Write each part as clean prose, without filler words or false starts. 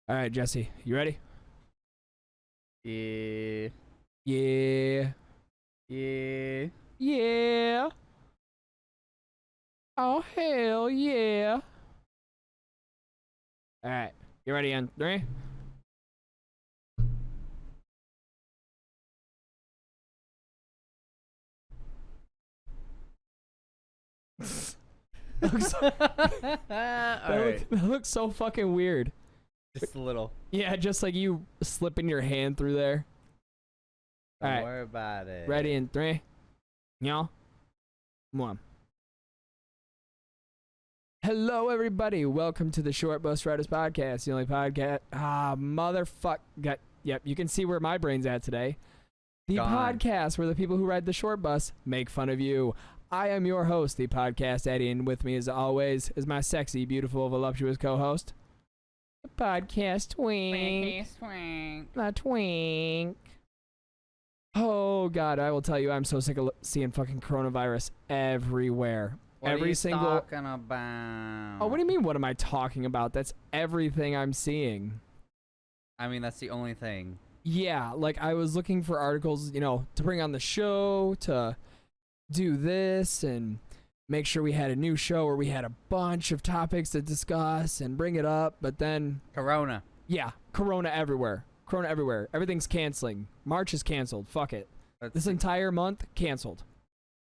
All right, Jesse, you ready? Yeah. Yeah. Yeah. Yeah. Oh, hell yeah. All right, you ready on three? That looks so fucking weird. Just a little. Yeah, just like you slipping your hand through there. Don't All right, worry about it. ready in three? Yeah. One. Hello, everybody. Welcome to the Short Bus Riders Podcast, the only podcast. Motherfuck. Yep, you can see where my brain's at today. The Gone. podcast where the people who ride the short bus make fun of you. I am your host, the podcast Eddie, and with me, as always, is my sexy, beautiful, voluptuous co-host, the podcast Twink. The Twink. Oh, God, I will tell you, I'm so sick of seeing fucking coronavirus everywhere. What Every are you single. talking about? Oh, what do you mean? What am I talking about? That's everything I'm seeing. I mean, that's the only thing. Yeah, like I was looking for articles, to bring on the show, to do this, and make sure we had a new show where we had a bunch of topics to discuss and bring it up. But then, Corona. yeah, Corona everywhere. Corona everywhere. Everything's canceling. March is canceled. Fuck it. This entire month, canceled.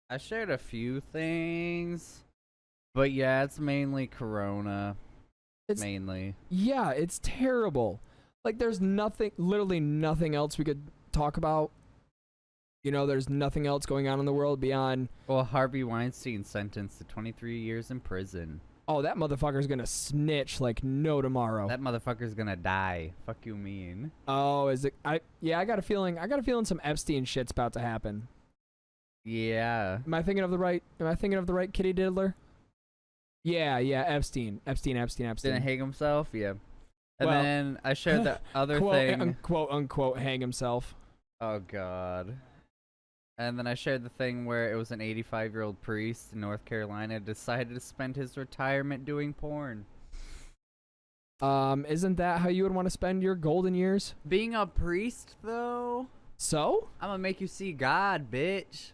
I shared a few things, but yeah, it's mainly Corona. Mainly. Yeah, it's terrible. Like, there's literally nothing else we could talk about. There's nothing else going on in the world beyond... Well, Harvey Weinstein sentenced to 23 years in prison. Oh, that motherfucker's gonna snitch like no tomorrow. That motherfucker's gonna die. Fuck you mean? Oh, is it? I got a feeling some Epstein shit's about to happen. Yeah. Am I thinking of the right kitty diddler? Yeah, Epstein. Didn't hang himself? Yeah. And Well, then I shared the other thing. Quote unquote hang himself. Oh, God. And then I shared the thing where it was an 85-year-old priest in North Carolina decided to spend his retirement doing porn. Isn't that how you would want to spend your golden years? Being a priest, though? So? I'm gonna make you see God, bitch.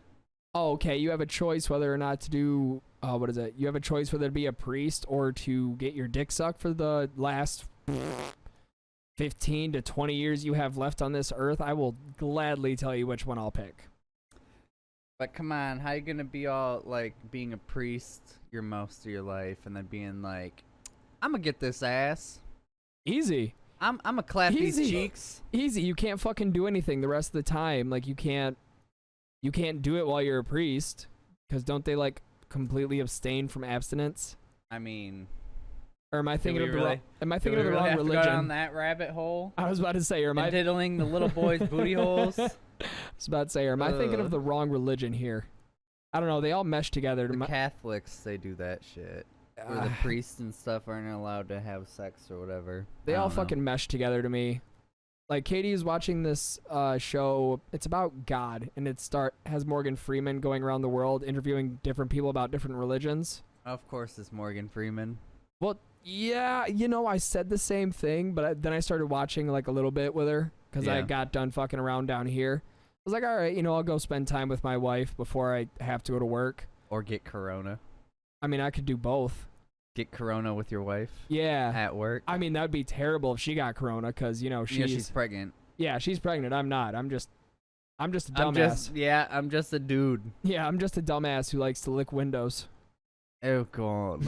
Oh, okay. You have a choice whether or not to do... what is it? You have a choice whether to be a priest or to get your dick sucked for the last 15 to 20 years you have left on this earth. I will gladly tell you which one I'll pick. But come on, how you gonna be all, like, being a priest your most of your life and then being like, I'm gonna get this ass. Easy. I'm gonna clap these cheeks. Easy. You can't fucking do anything the rest of the time. Like, you can't do it while you're a priest. Because don't they, like, completely abstain from abstinence? I mean... Or am I thinking of the wrong have religion? To go down that rabbit hole? I was about to say, am I diddling the little boys' booty holes? I was about to say, am I thinking of the wrong religion here? I don't know. They all mesh together. The Catholics, they do that shit. Where the priests and stuff aren't allowed to have sex or whatever. They all fucking mesh together to me. Like, Katie is watching this show. It's about God, and has Morgan Freeman going around the world interviewing different people about different religions. Of course, it's Morgan Freeman. Well, yeah, I said the same thing, but then I started watching like a little bit with her because I got done fucking around down here. I was like, all right, I'll go spend time with my wife before I have to go to work. Or get Corona. I mean, I could do both. Get Corona with your wife? Yeah. At work? I mean, that would be terrible if she got Corona because, she's pregnant. Yeah, she's pregnant. I'm not. I'm just a dumbass. I'm just a dude. Yeah, I'm just a dumbass who likes to lick windows. Oh, God.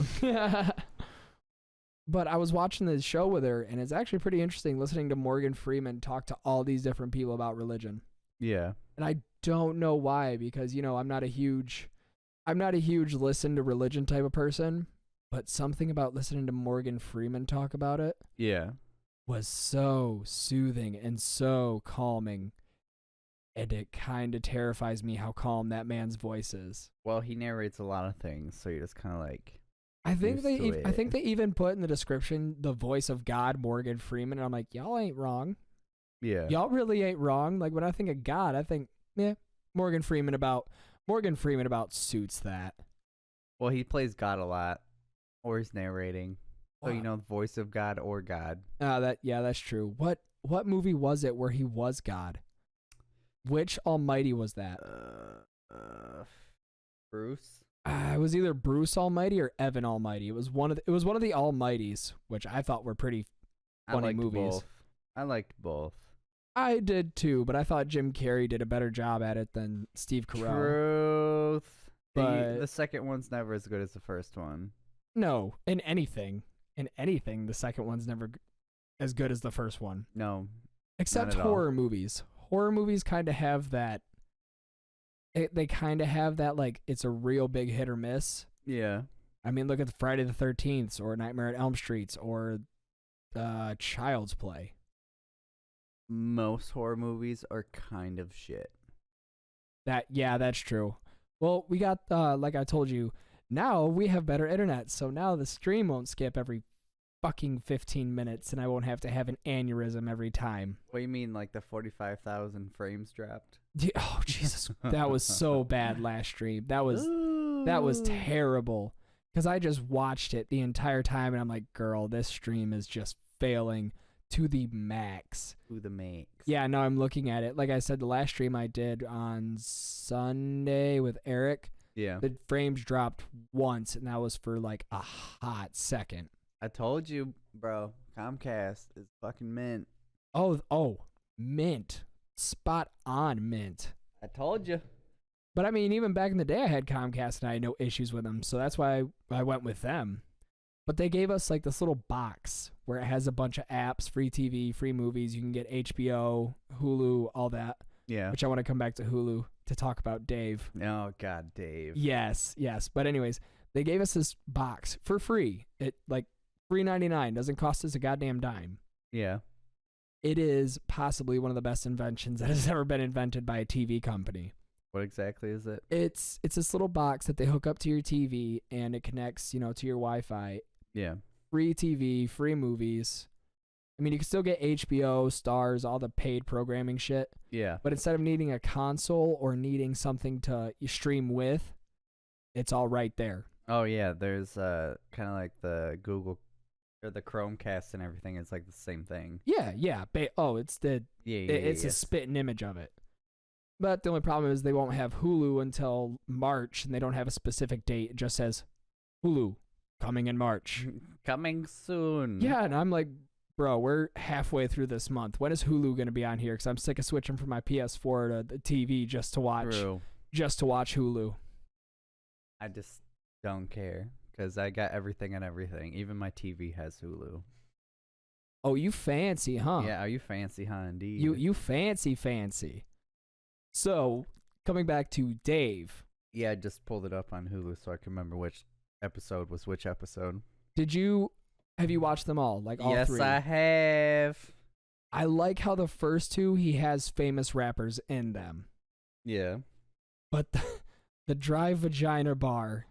But I was watching this show with her, and it's actually pretty interesting listening to Morgan Freeman talk to all these different people about religion. Yeah. And I don't know why, because, I'm not a huge listen to religion type of person, but something about listening to Morgan Freeman talk about it was so soothing and so calming. And it kind of terrifies me how calm that man's voice is. Well, he narrates a lot of things, so you're just kind of like... I think they even put in the description the voice of God, Morgan Freeman, and I'm like, y'all ain't wrong. Yeah. Y'all really ain't wrong. Like, when I think of God, I think, Morgan Freeman about suits that. Well, he plays God a lot, or he's narrating. So you know, voice of God or God. That's true. What movie was it where he was God? Which Almighty was that? Bruce. It was either Bruce Almighty or Evan Almighty. It was one of the Almighties, which I thought were pretty funny movies. Both. I liked both. I did too, but I thought Jim Carrey did a better job at it than Steve Carell. Truth. But the second one's never as good as the first one. No, in anything, the second one's never as good as the first one. No, except horror movies. Horror movies kind of have that. They kind of have that, like, it's a real big hit or miss. Yeah. I mean, look at the Friday the 13th or Nightmare at Elm Street or Child's Play. Most horror movies are kind of shit. That's true. Well, we got, like I told you, now we have better internet, so now the stream won't skip every fucking 15 minutes, and I won't have to have an aneurysm every time. What do you mean, like the 45,000 frames dropped? Oh, Jesus. That was so bad last stream. That was terrible. Because I just watched it the entire time, and I'm like, girl, this stream is just failing to the max. To the max. Yeah, no, I'm looking at it. Like I said, the last stream I did on Sunday with Eric, the frames dropped once, and that was for like a hot second. I told you, bro. Comcast is fucking mint. Oh, mint. Spot on mint. I told you. But I mean, even back in the day, I had Comcast, and I had no issues with them, so that's why I went with them. But they gave us like this little box where it has a bunch of apps, free TV, free movies. You can get HBO, Hulu, all that. Yeah. Which I want to come back to Hulu to talk about Dave. Oh, God, Dave. Yes. But anyways, they gave us this box for free. It like $3.99, doesn't cost us a goddamn dime. Yeah. It is possibly one of the best inventions that has ever been invented by a TV company. What exactly is it? It's this little box that they hook up to your TV, and it connects, to your Wi-Fi. Yeah. Free TV, free movies. I mean, you can still get HBO, Stars, all the paid programming shit. Yeah. But instead of needing a console or needing something to stream with, it's all right there. Oh, yeah. There's kind of like the Google or the Chromecast and everything is like the same thing. Yeah. It's it's a spitting image of it. But the only problem is they won't have Hulu until March, and they don't have a specific date. It just says Hulu coming in March. Coming soon. Yeah, and I'm like, bro, we're halfway through this month. When is Hulu going to be on here? Because I'm sick of switching from my PS4 to the TV just to watch Hulu. I just don't care because I got everything and everything. Even my TV has Hulu. Oh, you fancy, huh? Yeah, are you fancy, huh? Indeed. You fancy. So, coming back to Dave. Yeah, I just pulled it up on Hulu so I can remember which episode was which episode. Have you watched them all? Like all three? Yes, I have. I like how the first two, he has famous rappers in them. Yeah. But the Dry Vagina bar,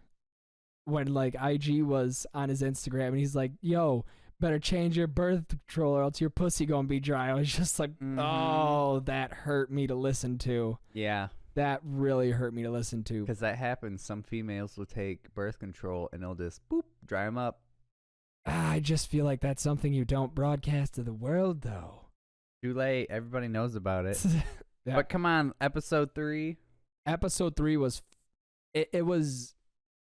when like IG was on his Instagram and he's like, yo, better change your birth control or else your pussy gonna be dry. I was just like, oh, that hurt me to listen to. Yeah. That really hurt me to listen to. Because that happens. Some females will take birth control and they'll just, boop, dry them up. I just feel like that's something you don't broadcast to the world, though. Too late. Everybody knows about it. Yeah. But come on, episode 3. Episode 3 was, it was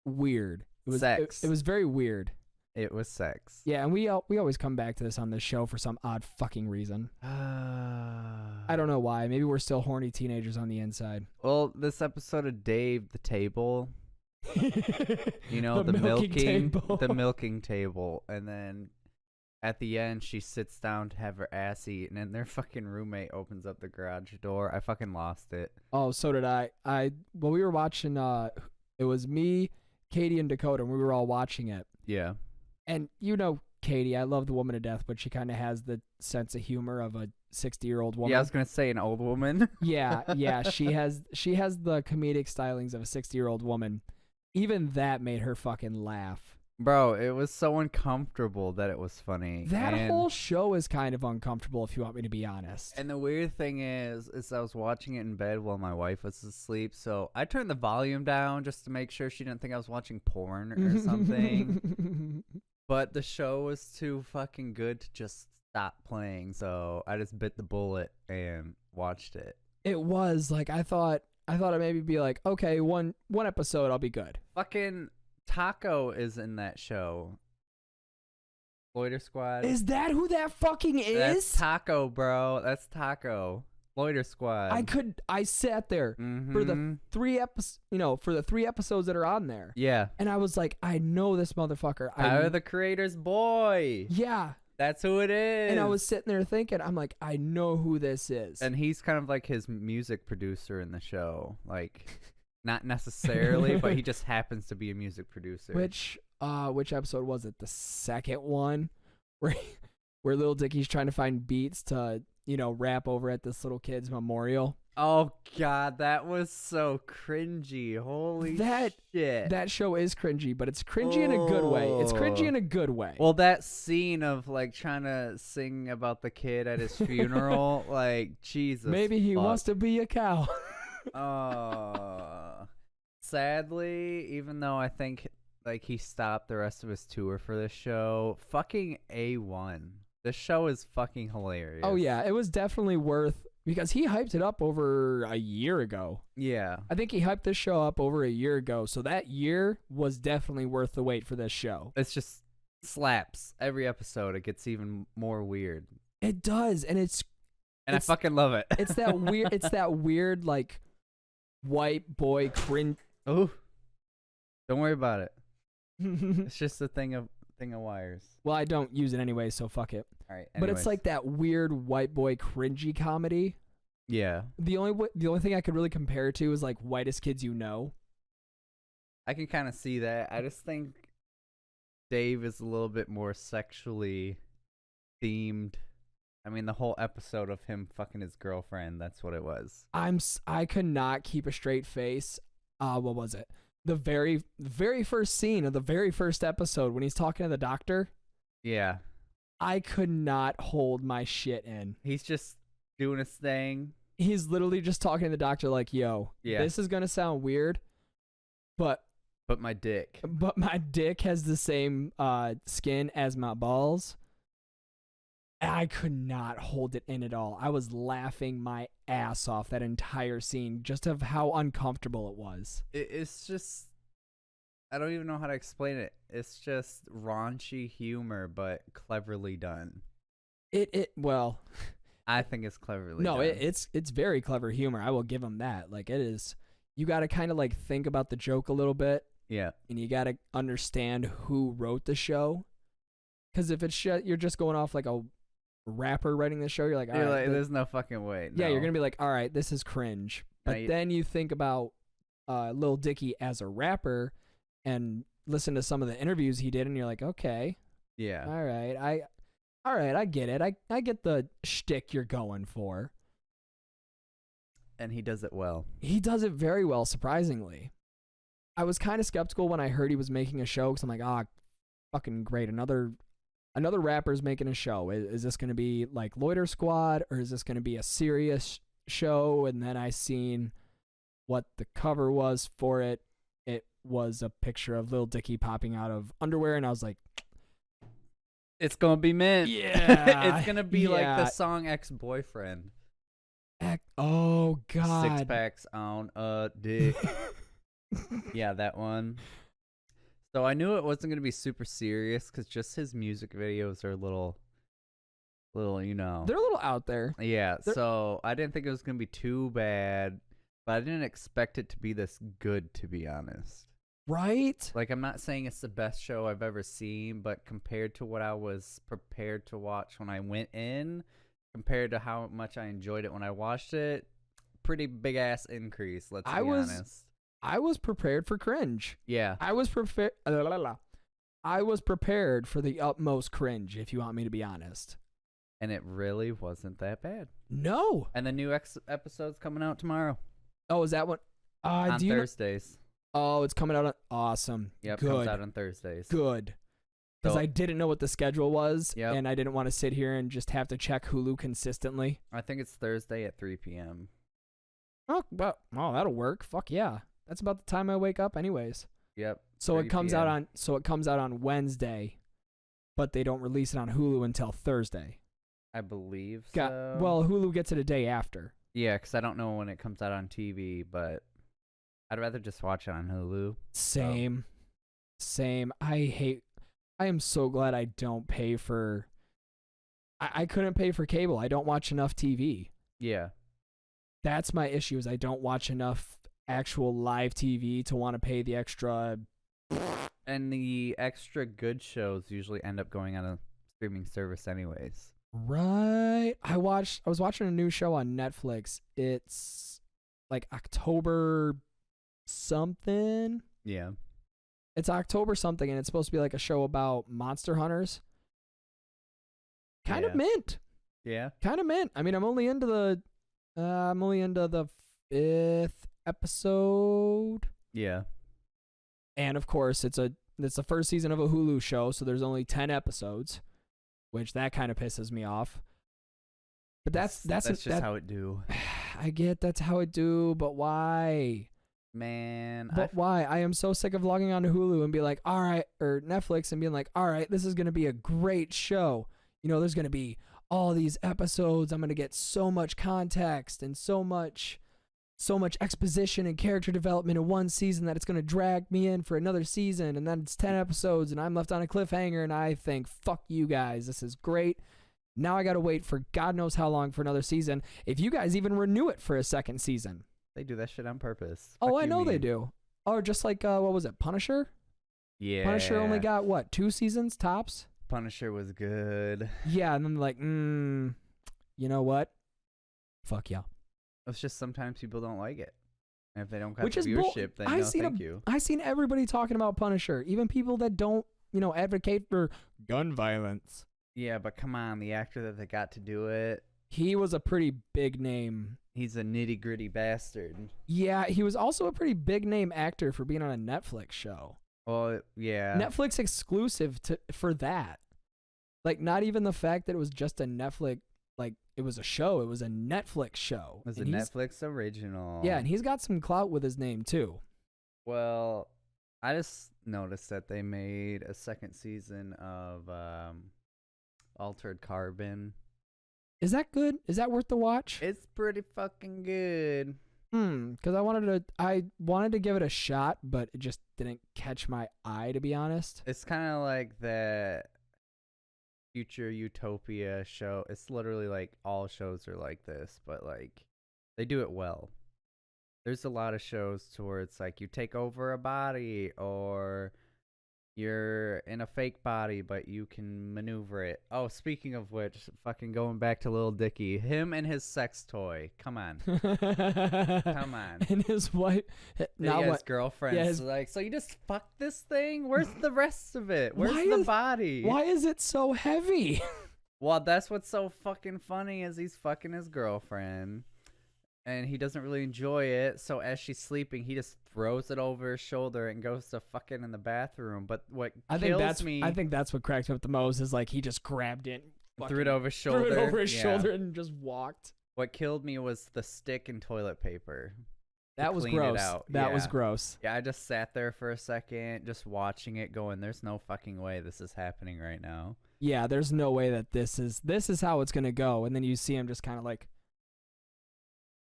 weird. It was sex. It was very weird. It was sex. Yeah, and we always come back to this on this show for some odd fucking reason. I don't know why. Maybe we're still horny teenagers on the inside. Well, this episode of Dave the Table, the milking table, and then at the end she sits down to have her ass eaten, and their fucking roommate opens up the garage door. I fucking lost it. Oh, so did I. We were watching. It was me, Katie, and Dakota, and we were all watching it. Yeah. And Katie, I love the woman to death, but she kind of has the sense of humor of a 60-year-old woman. Yeah, I was gonna say an old woman. yeah, she has the comedic stylings of a 60-year-old woman. Even that made her fucking laugh. Bro, it was so uncomfortable that it was funny. That whole show is kind of uncomfortable, if you want me to be honest. And the weird thing is I was watching it in bed while my wife was asleep, so I turned the volume down just to make sure she didn't think I was watching porn or something. But the show was too fucking good to just stop playing, so I just bit the bullet and watched it. It was like I thought it maybe be like, okay, one episode I'll be good. Fucking Taco is in that show. Loiter Squad. Is that who that fucking is? That's Taco, bro. That's Taco. Loiter Squad. I sat there for the 3 episodes that are on there. Yeah. And I was like, I know this motherfucker. Tyler, the creator's boy. Yeah. That's who it is. And I was sitting there thinking, I'm like, I know who this is. And he's kind of like his music producer in the show. Like, not necessarily, but he just happens to be a music producer. Which episode was it? The second one where Lil Dicky's trying to find beats to, rap over at this little kid's memorial. Oh, God, that was so cringy. Holy shit. That show is cringy, but it's cringy in a good way. It's cringy in a good way. Well, that scene of, like, trying to sing about the kid at his funeral, like, Jesus. Maybe he wants to be a cow. Sadly, even though I think, like, he stopped the rest of his tour for this show, fucking A1. This show is fucking hilarious. Oh, yeah. It was definitely worth... Because he hyped it up over a year ago. Yeah. I think he hyped this show up over a year ago. So that year was definitely worth the wait for this show. It's just slaps. Every episode, it gets even more weird. It does. And I fucking love it. It's that weird, like, white boy cringe. Oh, don't worry about it. It's just a thing of wires. Well, I don't use it anyway, so fuck it. All right. But it's like that weird white boy cringy comedy. Yeah. The only thing I could really compare it to is like Whitest Kids You Know. I can kind of see that. I just think Dave is a little bit more sexually themed. I mean, the whole episode of him fucking his girlfriend, that's what it was. I could not keep a straight face. What was it? The very first scene of the very first episode when he's talking to the doctor. Yeah. I could not hold my shit in. He's just doing his thing. He's literally just talking to the doctor like, yo, this is going to sound weird, but my dick. But my dick has the same skin as my balls. I could not hold it in at all. I was laughing my ass off that entire scene just of how uncomfortable it was. It's just, I don't even know how to explain it. It's just raunchy humor, but cleverly done. Well, I think it's cleverly done. No, it's very clever humor. I will give him that. Like, it is, you got to kind of like think about the joke a little bit. Yeah. And you got to understand who wrote the show. Because if it's you're just going off like a rapper writing the show, you're like, all right, there's no fucking way. No. Yeah, you're gonna be like, all right, this is cringe. But then you think about Lil Dicky as a rapper and listen to some of the interviews he did, and you're like, okay, yeah, all right, I get it. I get the shtick you're going for. And he does it well. He does it very well, surprisingly. I was kind of skeptical when I heard he was making a show because I'm like, fucking great, another rapper's making a show. Is this going to be like Loiter Squad, or is this going to be a serious show? And then I seen what the cover was for it. It was a picture of Lil Dicky popping out of underwear, and I was like, it's going to be mint. Yeah. It's going to be like the song Ex-Boyfriend. Oh, God. 6 packs on a dick. Yeah, that one. So I knew it wasn't going to be super serious because just his music videos are a little, They're a little out there. Yeah, so I didn't think it was going to be too bad, but I didn't expect it to be this good, to be honest. Right? Like, I'm not saying it's the best show I've ever seen, but compared to what I was prepared to watch when I went in, compared to how much I enjoyed it when I watched it, pretty big-ass increase, let's be honest. I was prepared for cringe. Yeah. I was prepared for the utmost cringe, if you want me to be honest. And it really wasn't that bad. No. And the new episode's coming out tomorrow. Oh, is that what? On Thursdays. Oh, it's coming out on... Awesome. Yep, Good. comes out on Thursdays. Good. Because I didn't know what the schedule was, yep. And I didn't want to sit here and just have to check Hulu consistently. I think it's Thursday at 3 p.m. Oh, that'll work. Fuck yeah. That's about the time I wake up anyways. Yep. So it comes out on Wednesday. but they don't release it on Hulu until Thursday. I believe so. Well, Hulu gets it a day after. Yeah, because I don't know when it comes out on TV, but I'd rather just watch it on Hulu. Same. I am so glad I don't pay for... I couldn't pay for cable. I don't watch enough TV. Yeah. That's my issue, is I don't watch enough actual live TV to want to pay the extra... And the extra good shows usually end up going on a streaming service anyways. Right. I was watching a new show on Netflix. It's like October something. Yeah. It's October something, and it's supposed to be like a show about monster hunters. Kind of mint. Yeah. Kind of mint. I mean, I'm only into the 5th episode. Yeah. And of course, it's the first season of a Hulu show, so there's only 10 episodes, which that kind of pisses me off. But that's just how it do. I get that's how it do, but why? Man, why? I am so sick of logging on to Hulu and be like, all right, or Netflix and being like, all right, this is going to be a great show. You know, there's going to be all these episodes. I'm going to get so much context and so much exposition and character development in one season that it's going to drag me in for another season. And then it's 10 episodes and I'm left on a cliffhanger and I think, fuck you guys. This is great. Now I got to wait for God knows how long for another season. If you guys even renew it for a second season. They do that shit on purpose. Oh, I know they do. Oh, just like, what was it, Punisher? Yeah. Punisher only got, 2 seasons tops? Punisher was good. Yeah, and then like, you know what? Fuck y'all. It's just sometimes people don't like it. And if they don't got the viewership, then no thank you. I've seen everybody talking about Punisher, even people that don't, advocate for gun violence. Yeah, but come on, the actor that they got to do it. He was a pretty big name. He's a nitty-gritty bastard. Yeah, he was also a pretty big name actor for being on a Netflix show. Well, yeah. Netflix exclusive for that. Like, not even the fact that it was just a Netflix, like, it was a show. It was a Netflix show. It was a Netflix original. Yeah, and he's got some clout with his name, too. Well, I just noticed that they made a second season of Altered Carbon. Is that good? Is that worth the watch? It's pretty fucking good. Because I wanted to give it a shot, but it just didn't catch my eye, to be honest. It's kind of like that future utopia show. It's literally like all shows are like this, but like they do it well. There's a lot of shows to where it's like you take over a body or you're in a fake body, but you can maneuver it. Oh, speaking of which, fucking going back to Lil Dicky, him and his sex toy. Come on. Come on. And his wife. His girlfriend. Yeah, like, so you just fuck this thing? Where's the rest of it? Where's the body? Why is it so heavy? Well, that's what's so fucking funny is he's fucking his girlfriend. And he doesn't really enjoy it, so as she's sleeping, he just throws it over his shoulder and goes to fucking in the bathroom. But what kills me... I think that's what cracked me up the most, is like he just grabbed it, threw it over his shoulder. Threw it over his shoulder and just walked. What killed me was the stick and toilet paper. That was gross. That was gross. Yeah, I just sat there for a second, just watching it going, there's no fucking way this is happening right now. Yeah, there's no way that this is how it's going to go. And then you see him just kind of like...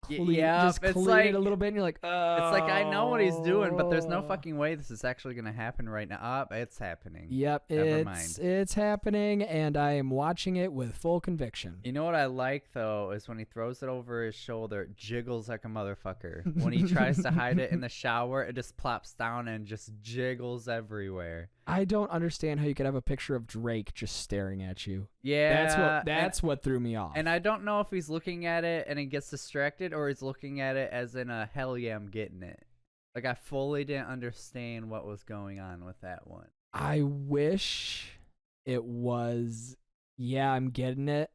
it's like it a little bit, and you're like, oh. It's like I know what he's doing, but there's no fucking way this is actually gonna happen right now. It's happening. Yep, it's happening, and I am watching it with full conviction. You know what I like though is when he throws it over his shoulder, it jiggles like a motherfucker. When he tries to hide it in the shower, it just plops down and just jiggles everywhere. I don't understand how you could have a picture of Drake just staring at you. Yeah, that's what threw me off. And I don't know if he's looking at it and he gets distracted, or he's looking at it as in a hell yeah, I'm getting it. Like I fully didn't understand what was going on with that one. I wish it was, yeah, I'm getting it.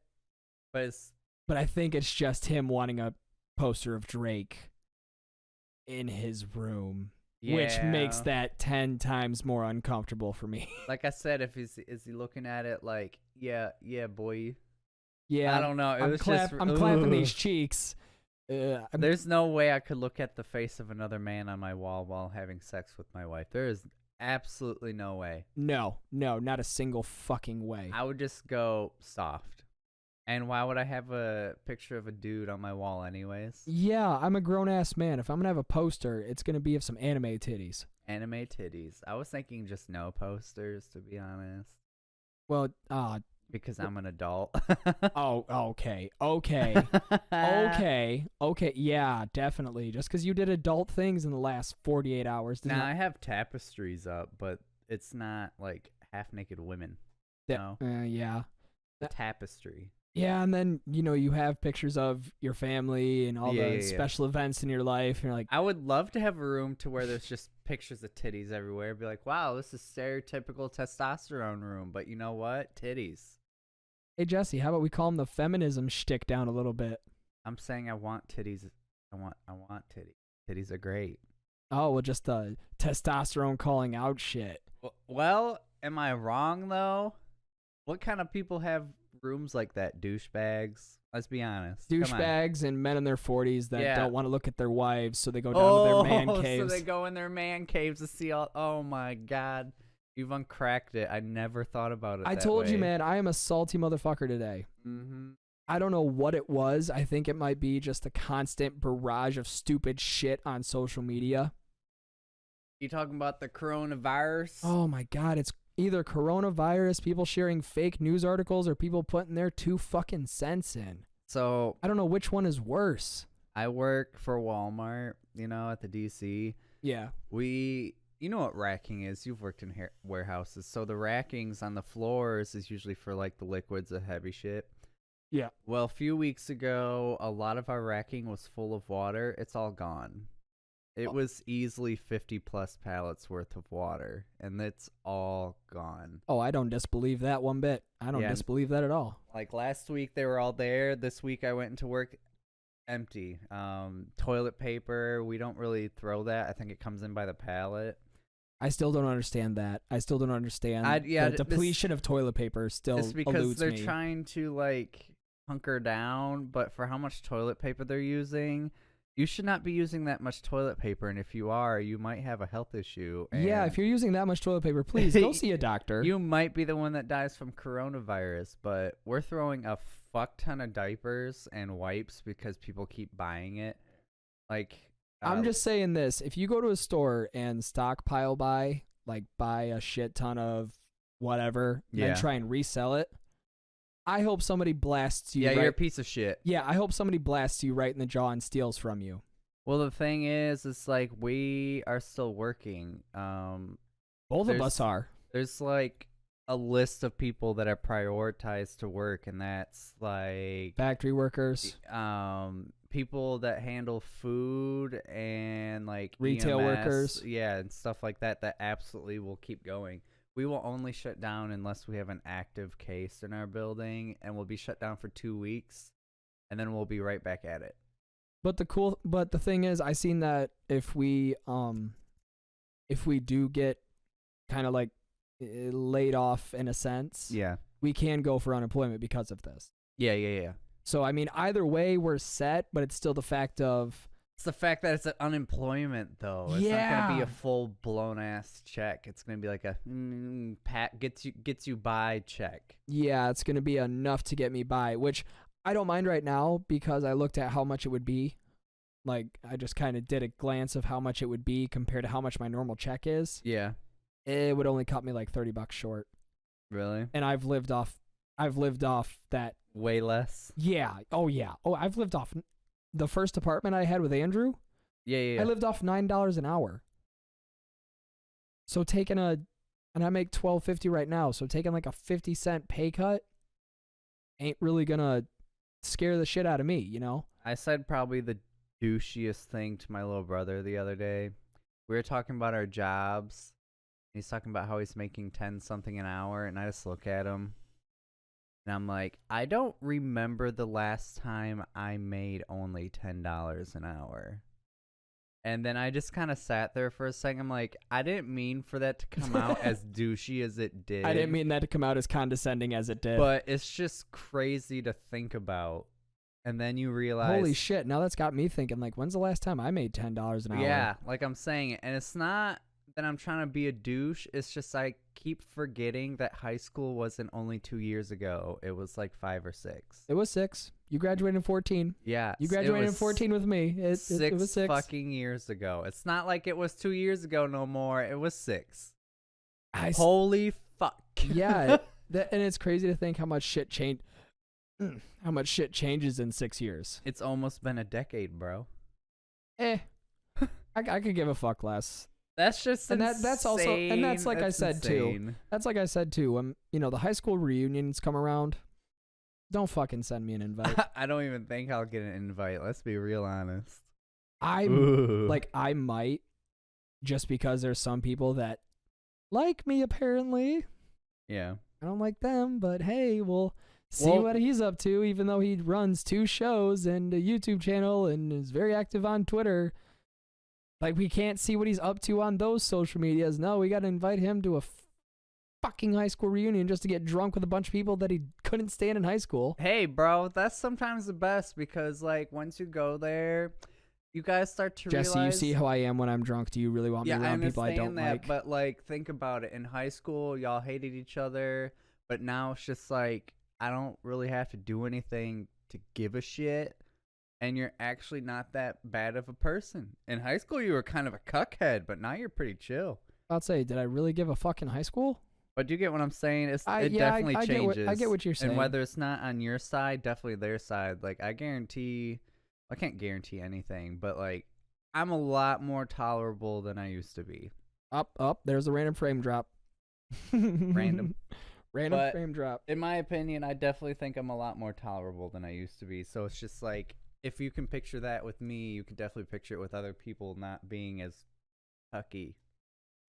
But I think it's just him wanting a poster of Drake in his room. Yeah. Which makes that 10 times more uncomfortable for me. Like I said, is he looking at it like, yeah, boy? Yeah, I don't know. I'm clapping these cheeks. There's no way I could look at the face of another man on my wall while having sex with my wife. There is Absolutely no way. No, not a single fucking way. I would just go soft. And why would I have a picture of a dude on my wall anyways? Yeah, I'm a grown-ass man. If I'm gonna have a poster, it's gonna be of some anime titties. Anime titties. I was thinking just no posters, to be honest. Well, Because I'm an adult. oh, okay. Yeah, definitely. Just because you did adult things in the last 48 hours. Now, I have tapestries up, but it's not like half-naked women. No. Yeah. The tapestry. Yeah, and then, you have pictures of your family and all the special events in your life. And you're like, I would love to have a room to where there's just pictures of titties everywhere. Be like, wow, this is stereotypical testosterone room. But you know what? Titties. Hey, Jesse, how about we calm the feminism shtick down a little bit? I'm saying I want titties. I want titties. Titties are great. Oh, well, just the testosterone calling out shit. Well, am I wrong, though? What kind of people have rooms like that? Douchebags? Let's be honest. Douchebags and men in their 40s that don't want to look at their wives, so they go down to their man caves. So they go in their man caves to see all... Oh, my God. You've uncracked it. I never thought about it I that told way. you, man, I am a salty motherfucker today. Mm-hmm. I don't know what it was. I think it might be just a constant barrage of stupid shit on social media. You talking about the coronavirus? Oh, my God. It's either coronavirus, people sharing fake news articles, or people putting their 2 fucking cents in. So I don't know which one is worse. I work for Walmart, at the DC. Yeah. You know what racking is. You've worked in warehouses. So the rackings on the floors is usually for like the liquids, the heavy shit. Yeah. Well, a few weeks ago, a lot of our racking was full of water. It's all gone. It was easily 50 plus pallets worth of water, and it's all gone. Oh, I don't disbelieve that one bit. I don't disbelieve that at all. Like last week, they were all there. This week, I went into work empty. Toilet paper, we don't really throw that. I think it comes in by the pallet. I still don't understand that. I still don't understand the depletion of toilet paper still it's because eludes they're me. trying to like hunker down, but for how much toilet paper they're using, you should not be using that much toilet paper, and if you are, you might have a health issue. Yeah, if you're using that much toilet paper, please go see a doctor. You might be the one that dies from coronavirus, but we're throwing a fuck ton of diapers and wipes because people keep buying it. Like, I'm just saying this. If you go to a store and stockpile buy a shit ton of whatever, and then try and resell it, I hope somebody blasts you. Yeah, you're a piece of shit. Yeah, I hope somebody blasts you right in the jaw and steals from you. Well, the thing is, it's like we are still working. Both of us are. There's like a list of people that are prioritized to work, and that's like factory workers, people that handle food, and like retail EMS, workers, and stuff like that absolutely will keep going. We will only shut down unless we have an active case in our building, and we'll be shut down for 2 weeks, and then we'll be right back at it. But the thing is, I seen that if we do get kind of like laid off in a sense, we can go for unemployment because of this. Yeah. So I mean, either way, we're set, but it's still the fact of it's the fact that it's an unemployment though. It's not gonna be a full blown ass check. It's gonna be like a pat gets you by check. Yeah, it's gonna be enough to get me by, which I don't mind right now because I looked at how much it would be. Like I just kind of did a glance of how much it would be compared to how much my normal check is. Yeah. It would only cut me like $30 short. Really? And I've lived off that way less. Yeah. Oh yeah. Oh, I've lived off the first apartment I had with Andrew. Yeah. I lived off $9 an hour. So and I make $12.50 right now. So taking like a 50-cent pay cut ain't really gonna scare the shit out of me, you know? I said probably the douchiest thing to my little brother the other day. We were talking about our jobs. He's talking about how he's making 10 something an hour, and I just look at him and I'm like, I don't remember the last time I made only $10 an hour. And then I just kind of sat there for a second. I'm like, I didn't mean for that to come out as douchey as it did. I didn't mean that to come out as condescending as it did. But it's just crazy to think about. And then you realize, holy shit, now that's got me thinking, like, when's the last time I made $10 an hour? Yeah, like I'm saying, and it's not that I'm trying to be a douche. It's just I keep forgetting that high school wasn't only 2 years ago. It was like 5 or 6. It was 6. You graduated in 14. Yeah. You graduated in 14 with me. It was 6 fucking years ago. It's not like it was 2 years ago no more. It was 6. I Holy fuck. Yeah. And it's crazy to think how much shit changed. How much shit changes in 6 years. It's almost been a decade, bro. I could give a fuck less. That's just and insane. that's also, and that's like that's I said insane. too. That's like I said too. When the high school reunions come around, don't fucking send me an invite. I don't even think I'll get an invite. Let's be real honest. I might, just because there's some people that like me apparently. Yeah. I don't like them, but hey, we'll see what he's up to. Even though he runs 2 shows and a YouTube channel and is very active on Twitter. Like, we can't see what he's up to on those social medias. No, we got to invite him to a fucking high school reunion just to get drunk with a bunch of people that he couldn't stand in high school. Hey, bro, that's sometimes the best because, like, once you go there, you guys start to realize... Jesse, you see how I am when I'm drunk. Do you really want me around people I don't that, like? But, like, think about it. In high school, y'all hated each other, but now it's just like, I don't really have to do anything to give a shit. And you're actually not that bad of a person. In high school, you were kind of a cuckhead, but now you're pretty chill. I'll say, did I really give a fuck in high school? But do you get what I'm saying? It definitely changes. I get what you're saying. And whether it's not on your side, definitely their side. Like, I can't guarantee anything, but, like, I'm a lot more tolerable than I used to be. Up. There's a random frame drop. Random frame drop. In my opinion, I definitely think I'm a lot more tolerable than I used to be. So it's just like, if you can picture that with me, you can definitely picture it with other people not being as cucky.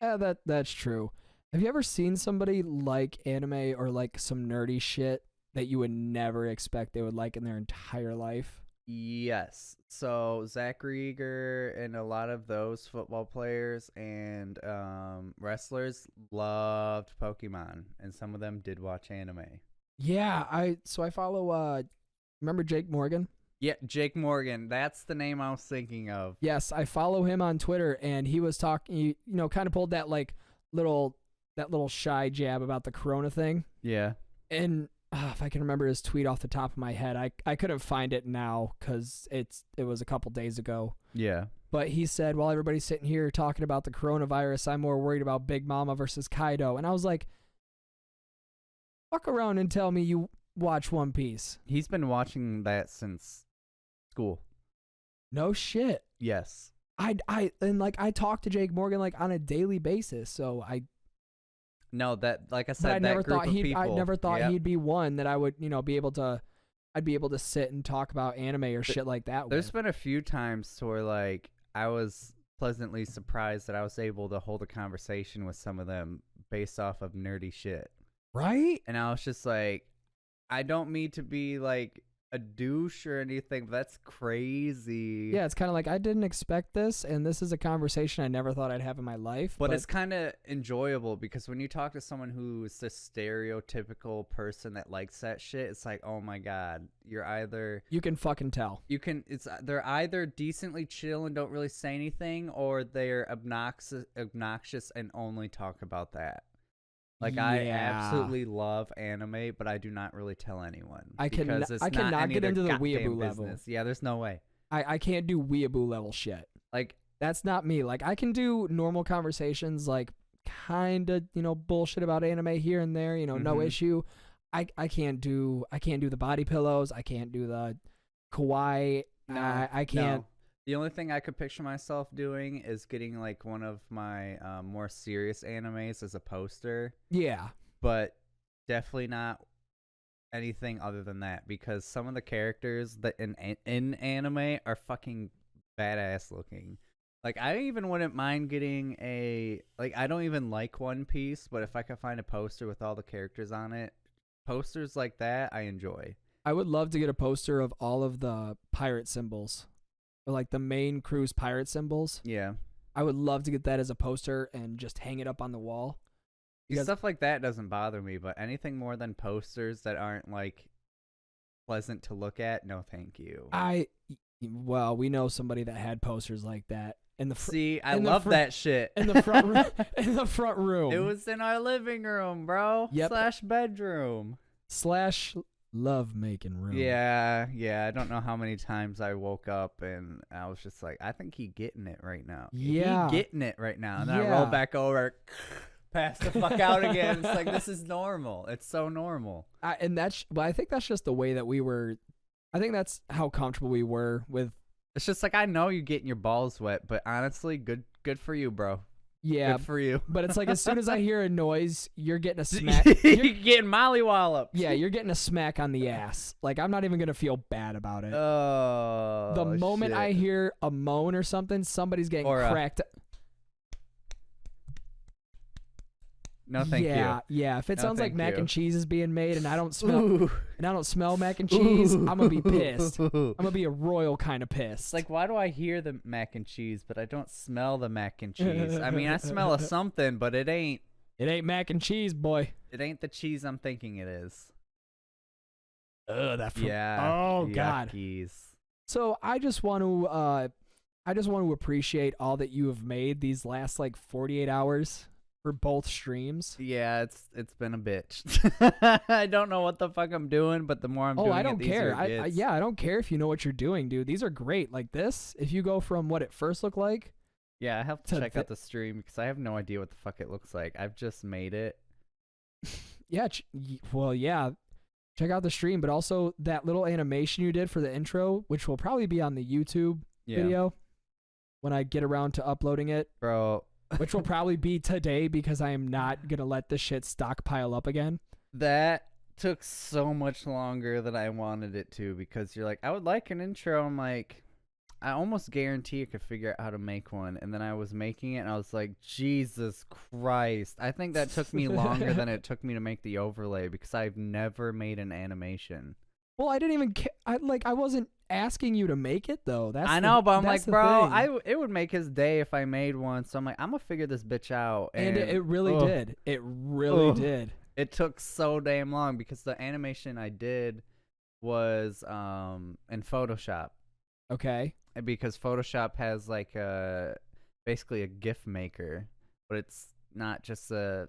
Yeah, that's true. Have you ever seen somebody like anime or like some nerdy shit that you would never expect they would like in their entire life? Yes. So Zach Rieger and a lot of those football players and wrestlers loved Pokemon, and some of them did watch anime. Yeah, I follow remember Jake Morgan? Yeah, Jake Morgan. That's the name I was thinking of. Yes, I follow him on Twitter, and he was talking, kind of pulled that like little shy jab about the corona thing. Yeah. And if I can remember his tweet off the top of my head, I couldn't find it now because it was a couple days ago. Yeah. But he said, while everybody's sitting here talking about the coronavirus, I'm more worried about Big Mama versus Kaido. And I was like, fuck around and tell me you watch One Piece. He's been watching that since school. No shit. Yes. I talk to Jake Morgan like on a daily basis, so I like I said, I never thought he'd be one that I would, be able to, I'd be able to sit and talk about anime or shit like that. There's been a few times where like I was pleasantly surprised that I was able to hold a conversation with some of them based off of nerdy shit. Right? And I was just like, I don't mean to be like a douche or anything, but that's crazy. Yeah, it's kind of like I didn't expect this, and this is a conversation I never thought I'd have in my life. But it's kind of enjoyable because when you talk to someone who's the stereotypical person that likes that shit, it's like, oh my god, you can fucking tell. They're either decently chill and don't really say anything, or they're obnoxious and only talk about that. Like, yeah. I absolutely love anime, but I do not really tell anyone. I cannot get into the weeaboo level. Yeah, there's no way. I can't do weeaboo level shit. Like, that's not me. Like, I can do normal conversations, like, kind of, bullshit about anime here and there, no issue. I can't do the body pillows. I can't do the kawaii. I can't. No. The only thing I could picture myself doing is getting like one of my more serious animes as a poster. Yeah. But definitely not anything other than that, because some of the characters that in anime are fucking badass looking. Like, I even wouldn't mind getting I don't even like One Piece, but if I could find a poster with all the characters on it, posters like that I enjoy. I would love to get a poster of all of the pirate symbols. Or like the main crew's pirate symbols. Yeah. I would love to get that as a poster and just hang it up on the wall. Stuff like that doesn't bother me, but anything more than posters that aren't like pleasant to look at, no thank you. We know somebody that had posters like that, in the See, I in the love fr- that shit. in the front room. In the front room. It was in our living room, bro. Yep. Slash bedroom. Slash love making room. Yeah. I don't know how many times I woke up and I was just like, I think he getting it right now. Yeah. He getting it right now. And then I Yeah. roll back over, pass the fuck out again. It's like, this is normal. It's so normal. And but I think that's just the way that we were. I think that's how comfortable we were with. It's just like, I know you're getting your balls wet, but honestly, good for you, bro. Yeah. Good for you. But it's like as soon as I hear a noise, you're getting a smack. You're getting mollywalloped. Yeah, you're getting a smack on the ass. Like I'm not even gonna feel bad about it. Oh. The moment shit. I hear a moan or something, somebody's getting Or cracked. No, thank you. Yeah. If it No, sounds like thank mac you. and cheese is being made and I don't smell Ooh. mac and cheese, I'm gonna be pissed. Ooh. I'm gonna be a royal kind of pissed. It's like, why do I hear the mac and cheese, but I don't smell the mac and cheese? I mean, I smell a something, but it ain't mac and cheese, boy. the cheese I'm thinking it is. Ugh, that. Yeah. Oh God. Yuckies. So I just want to appreciate all that you have made these last like 48 hours for both streams. Yeah, it's been a bitch. I don't know what the fuck I'm doing, but the more I'm doing I don't it, the easier care. it gets. I don't care if you know what you're doing, dude. These are great. Like this, if you go from what it first looked like. Yeah, I have to to check out the stream because I have no idea what the fuck it looks like. I've just made it. Yeah. Yeah. Check out the stream, but also that little animation you did for the intro, which will probably be on the YouTube video when I get around to uploading it. Bro. Which will probably be today because I am not going to let this shit stockpile up again. That took so much longer than I wanted it to because you're like, I would like an intro. I'm like, I almost guarantee you could figure out how to make one. And then I was making it and I was like, Jesus Christ. I think that took me longer than it took me to make the overlay because I've never made an animation. Well, I didn't even I wasn't asking you to make it though. I know, but I'm like, bro, thing. it would make his day if I made one. So I'm like, I'm gonna figure this bitch out. And it really did. It really did. It took so damn long because the animation I did was in Photoshop. Okay. Because Photoshop has like basically a GIF maker, but it's not just a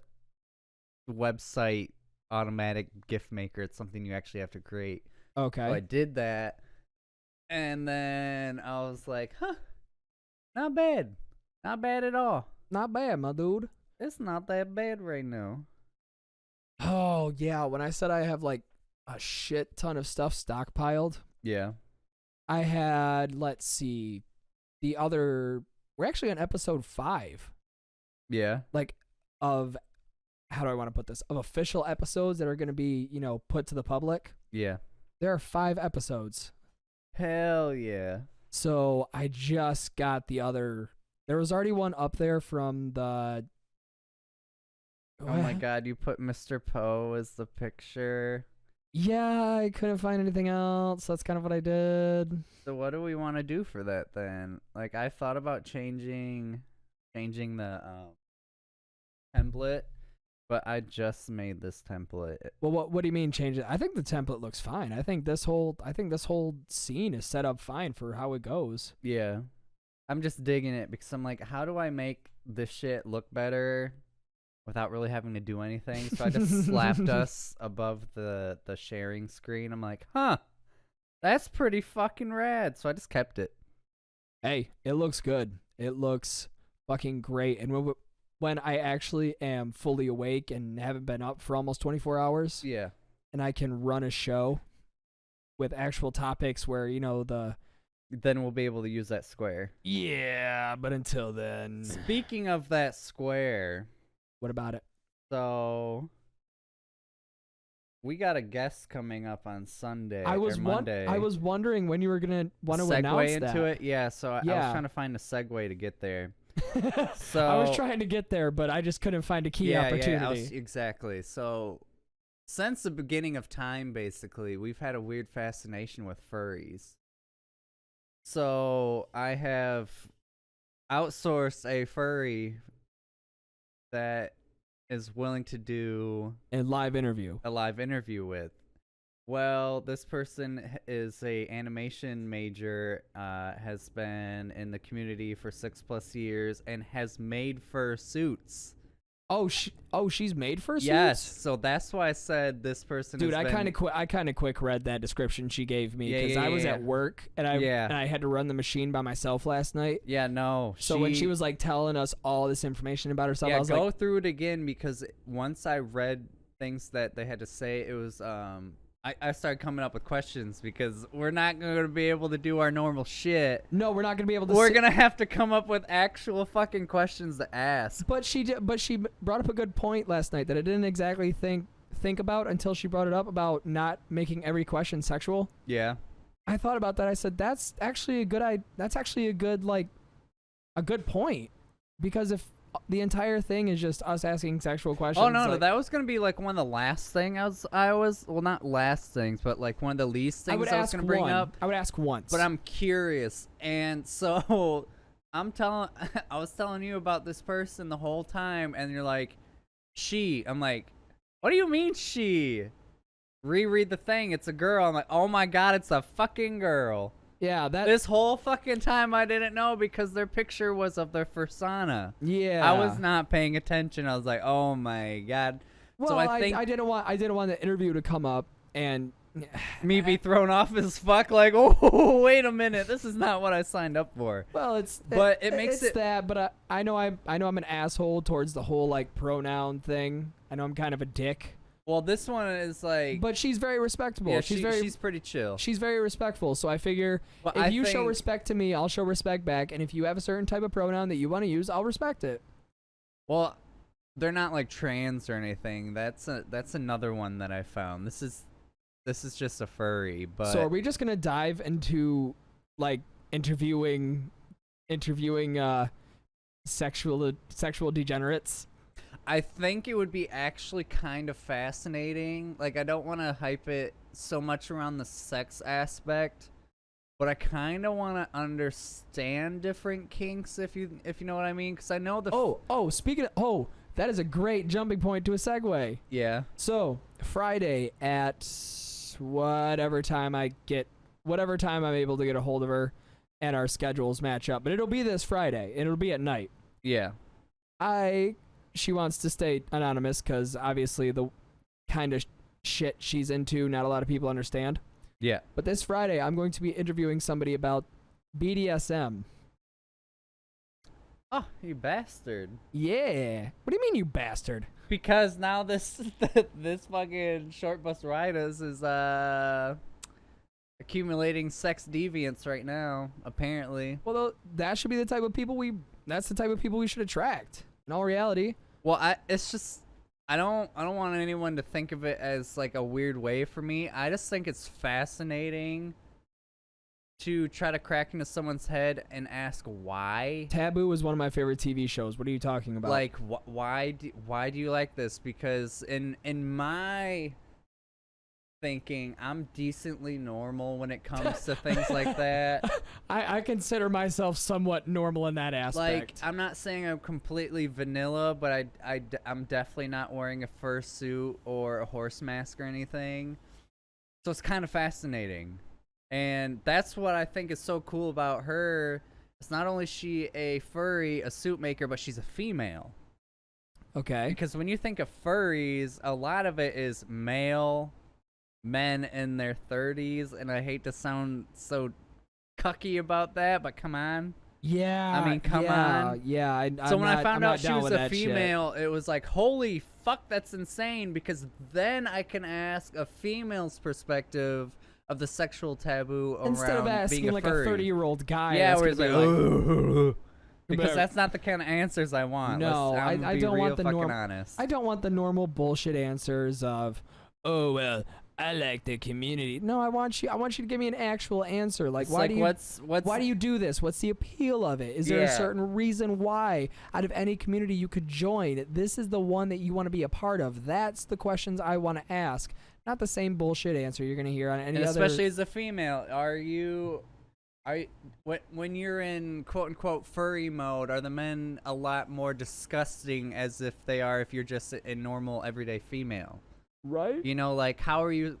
website automatic GIF maker. It's something you actually have to create. Okay. So I did that, and then I was like, huh, not bad. Not bad at all. Not bad, my dude. It's not that bad right now. Oh, yeah. When I said I have like a shit ton of stuff stockpiled, Yeah. I had, let's see, we're actually on episode 5. Yeah. Like, of, how do I want to put this? Of official episodes that are going to be, put to the public. Yeah. There are 5 episodes. Hell yeah. So I just got there was already one up there from the. Oh my God, you put Mr. Poe as the picture. Yeah, I couldn't find anything else. That's kind of what I did. So what do we want to do for that then? Like I thought about changing the template, but I just made this template. Well, what do you mean change it? I think the template looks fine. I think this whole scene is set up fine for how it goes. Yeah. I'm just digging it because I'm like, how do I make this shit look better without really having to do anything? So I just slapped us above the sharing screen. I'm like, huh, that's pretty fucking rad. So I just kept it. Hey, it looks good. It looks fucking great. And when I actually am fully awake and haven't been up for almost 24 hours, Yeah. and I can run a show with actual topics where, Then we'll be able to use that square. Yeah, but until then. Speaking of that square. What about it? So we got a guest coming up on Sunday I was or Monday. I was wondering when you were gonna want to announce segue into it. Yeah, so I was trying to find a segue to get there. So I was trying to get there, but I just couldn't find a key opportunity. Yeah, exactly. So since the beginning of time, basically, we've had a weird fascination with furries. So I have outsourced a furry that is willing to do A live interview a live interview with, Well, this person is a animation major, has been in the community for 6+ years, and has made fursuits. She's made fursuits? Yes, so that's why I said this person. Dude, I kind of quick read that description she gave me because I was at work and I had to run the machine by myself last night. Yeah, no. So when she was like telling us all this information about herself, I was go through it again, because once I read things that they had to say, it was I started coming up with questions, because we're not going to be able to do our normal shit. No, we're not going to be able to. We're going to have to come up with actual fucking questions to ask. But she brought up a good point last night that I didn't exactly think about until she brought it up about not making every question sexual. Yeah. I thought about that. I said that's actually a good point, because if the entire thing is just us asking sexual questions. Oh no, that was gonna be like one of the last things well, not last things, but like one of the least things I was gonna bring up. I would ask once, but I'm curious, and so I was telling you about this person the whole time, and you're like, she. I'm like, what do you mean she? Reread the thing. It's a girl. I'm like, oh my god, it's a fucking girl. Yeah, this whole fucking time I didn't know, because their picture was of their persona. Yeah, I was not paying attention. I was like, oh my god. Well, so I didn't want the interview to come up and me be thrown off as fuck. Like, oh, wait a minute, this is not what I signed up for. Well, it makes it that. But I know I'm an asshole towards the whole like pronoun thing. I know I'm kind of a dick. Well, this one is like... But she's very respectable. Yeah, she's pretty chill. She's very respectful, so I figure if you show respect to me, I'll show respect back, and if you have a certain type of pronoun that you want to use, I'll respect it. Well, they're not like trans or anything. That's another one that I found. This is just a furry, but... So are we just going to dive into, like, interviewing sexual degenerates? I think it would be actually kind of fascinating. Like, I don't want to hype it so much around the sex aspect, but I kind of want to understand different kinks, if you know what I mean, because I know the... Speaking of... that is a great jumping point to a segue. Yeah. So, Friday at whatever time I'm able to get a hold of her and our schedules match up, but it'll be this Friday, and it'll be at night. Yeah. She wants to stay anonymous because obviously the kind of shit she's into, not a lot of people understand. Yeah. But this Friday, I'm going to be interviewing somebody about BDSM. Oh, you bastard. Yeah. What do you mean, you bastard? Because now this fucking short bus riders is accumulating sex deviants right now, apparently. Well, that should be the type of people that's the type of people we should attract. In all reality. Well, it's just I don't want anyone to think of it as like a weird way for me. I just think it's fascinating to try to crack into someone's head and ask why. Taboo is one of my favorite TV shows. What are you talking about? Like, why do you like this? Because in my thinking, I'm decently normal when it comes to things like that. I consider myself somewhat normal in that aspect. Like, I'm not saying I'm completely vanilla, but I'm definitely not wearing a fursuit or a horse mask or anything. So it's kind of fascinating. And that's what I think is so cool about her. It's not only is she a furry, a suit maker, but she's a female. Okay. Because when you think of furries, a lot of it is male men in their 30s, and I hate to sound so cucky about that, but come on. Yeah. I mean, come on. Yeah. So when I found out she was a female, it was like, holy fuck, that's insane, because then I can ask a female's perspective of the sexual taboo around instead of asking being a like furry. a 30-year-old guy. Yeah, where it's like, because But- that's not the kind of answers I want. No, I don't want the honest. I don't want the normal bullshit answers of, oh well, I like the community. No, I want you to give me an actual answer. Like, It's why like, do you what's why do you do this? What's the appeal of it? Is there a Yeah. certain reason why out of any community you could join, this is the one that you want to be a part of? That's the questions I want to ask. Not the same bullshit answer you're going to hear on any and other. especially as a female, when you're in quote unquote furry mode, are the men a lot more disgusting as if they are if you're just a normal everyday female? Right? You know, like how are you?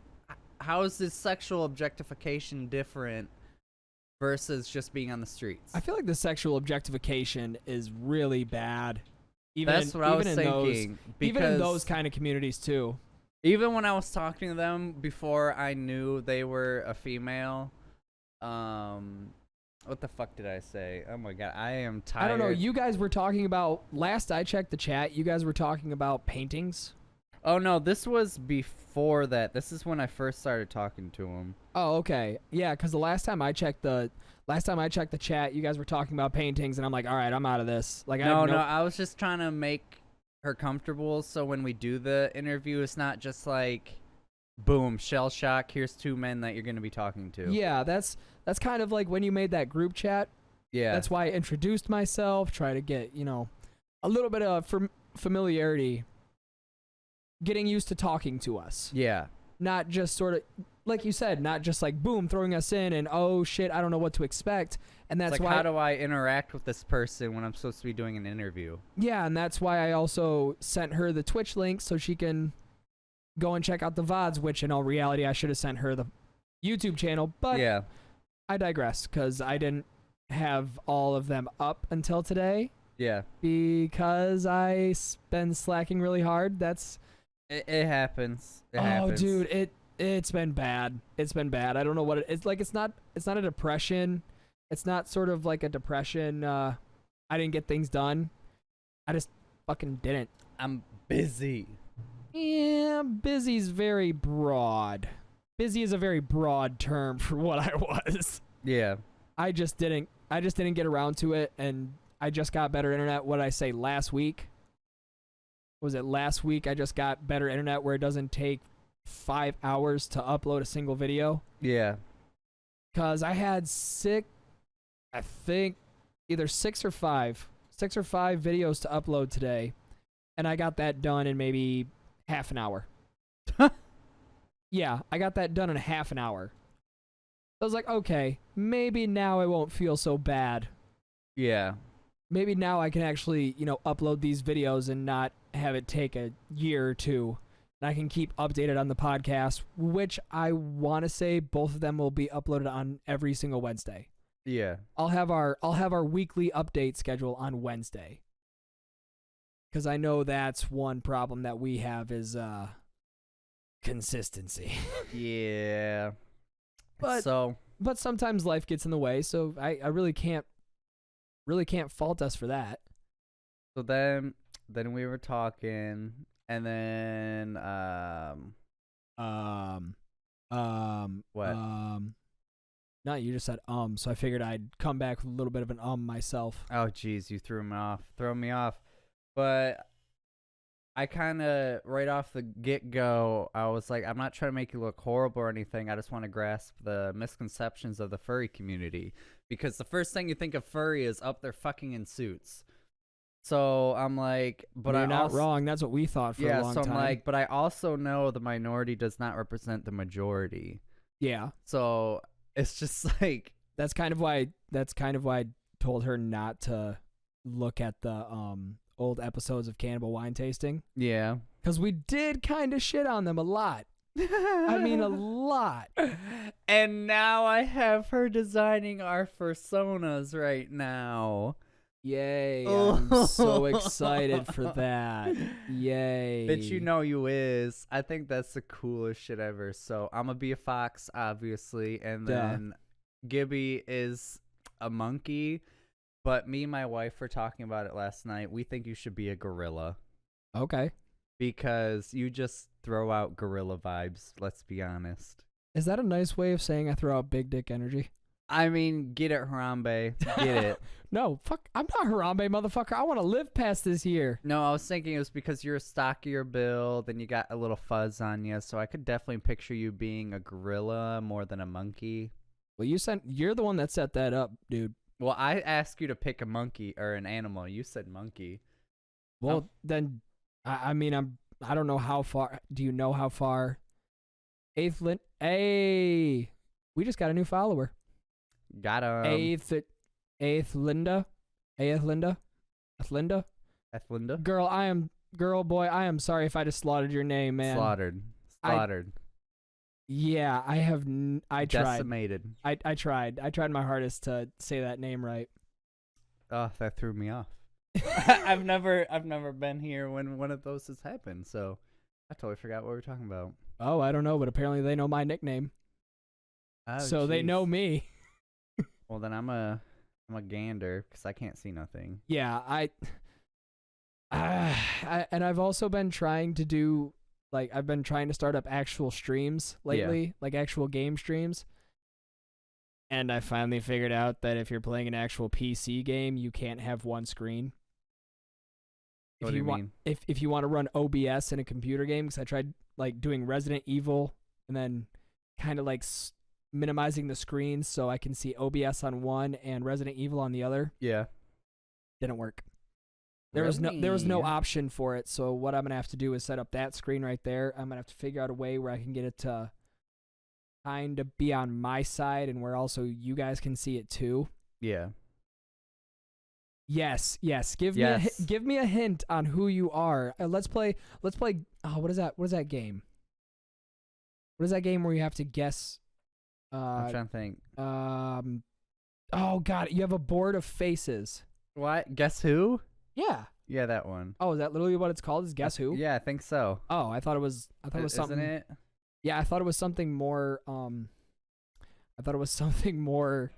how is this sexual objectification different versus just being on the streets? I feel like the sexual objectification is really bad. That's what I was thinking. Even in those kind of communities too. Even when I was talking to them before I knew they were a female, what the fuck did I say? Oh my god, I am tired. I don't know. You guys were talking about, last I checked the chat, you guys were talking about paintings. Oh no, this was before that. This is when I first started talking to them. Oh, okay. Yeah, because the last time I checked the chat, you guys were talking about paintings, and I'm like, all right, I'm out of this. Like, No, I was just trying to make her comfortable, so when we do the interview, it's not just like, boom, shell shock. Here's two men that you're gonna be talking to. Yeah, that's kind of like when you made that group chat. Yeah. That's why I introduced myself, try to get, a little bit of familiarity, getting used to talking to us. Yeah. Not just sort of, like you said, not just like, boom, throwing us in and, oh, shit, I don't know what to expect. And that's it's like, why... how do I interact with this person when I'm supposed to be doing an interview? Yeah, and that's why I also sent her the Twitch link so she can go and check out the VODs, which in all reality, I should have sent her the YouTube channel. But yeah. I digress, because I didn't have all of them up until today. Yeah. Because I've been slacking really hard. It happens. It happens. Dude, it's been bad. It's been bad. I don't know what it's like. It's not a depression. It's not sort of like a depression. I didn't get things done. I just fucking didn't. I'm busy. Yeah, busy's very broad. Busy is a very broad term for what I was. Yeah. I just didn't get around to it, and I just got better internet. What did I say last week? Was it last week I just got better internet where it doesn't take 5 hours to upload a single video? Yeah. Because I had I think either six or five videos to upload today, and I got that done in maybe half an hour. Yeah, I got that done in half an hour. I was like, okay, maybe now I won't feel so bad. Yeah. Maybe now I can actually, upload these videos and not have it take a year or two. And I can keep updated on the podcast, which I want to say both of them will be uploaded on every single Wednesday. Yeah. I'll have our weekly update schedule on Wednesday. Because I know that's one problem that we have is consistency. Yeah. But sometimes life gets in the way, so I really can't fault us for that. So then we were talking, and then what? No, you just said so I figured I'd come back with a little bit of an myself. Oh geez, you threw me off. But I kind of, right off the get-go, I was like, I'm not trying to make you look horrible or anything. I just want to grasp the misconceptions of the furry community. Because the first thing you think of furry is up there fucking in suits. So I'm like, but you're not wrong. That's what we thought for a long time. Yeah, so I'm like, but I also know the minority does not represent the majority. Yeah. So it's just like... That's kind of why I told her not to look at the old episodes of Cannibal Wine Tasting. Yeah. Because we did kind of shit on them a lot. I mean, a lot. And now I have her designing our personas right now. Yay. I'm so excited for that. Yay. Bitch, you know you is. I think that's the coolest shit ever. So I'm going to be a fox, obviously. And then Gibby is a monkey. But me and my wife were talking about it last night. We think you should be a gorilla. Okay. Because you just throw out gorilla vibes, let's be honest. Is that a nice way of saying I throw out big dick energy? I mean, get it, Harambe. Get it. No, fuck. I'm not Harambe, motherfucker. I want to live past this year. No, I was thinking it was because you're a stockier build and you got a little fuzz on you. So I could definitely picture you being a gorilla more than a monkey. Well, you're the one that set that up, dude. Well, I asked you to pick a monkey or an animal. You said monkey. Well, then, I mean, I don't know how far. Do you know how far? Hey, we just got a new follower. Got him. Eighth Linda. Girl, boy, I am sorry if I just slaughtered your name, man. Slaughtered. Yeah, I have. I tried. Decimated. I tried. I tried my hardest to say that name right. Oh, that threw me off. I've never been here when one of those has happened, so I totally forgot what we were talking about. Oh, I don't know, but apparently they know my nickname, Oh, so they know jeez. me. Well, then I'm a gander because I can't see nothing. Yeah, and I've also been trying to do I've been trying to start up actual streams lately, like actual game streams. And I finally figured out that if you're playing an actual PC game, you can't have one screen. What do you mean? If you want to run OBS in a computer game, because I tried like doing Resident Evil and then kind of like minimizing the screens so I can see OBS on one and Resident Evil on the other, Yeah. didn't work. There was no option for it. So what I'm gonna have to do is set up that screen right there. I'm gonna have to figure out a way where I can get it to kind of be on my side and where also you guys can see it too. Yeah. Yes. Give Yes. me a hint on who you are. Let's play. Oh, what is that? What is that game? What is that game where you have to guess? I'm trying to think. Oh God, you have a board of faces. What? Guess who? Yeah. Yeah, that one. Oh, is that literally what it's called? Is Guess Who? Yeah, I think so. Oh, I thought it was something. Isn't it? Yeah, I thought it was something more. I thought it was something more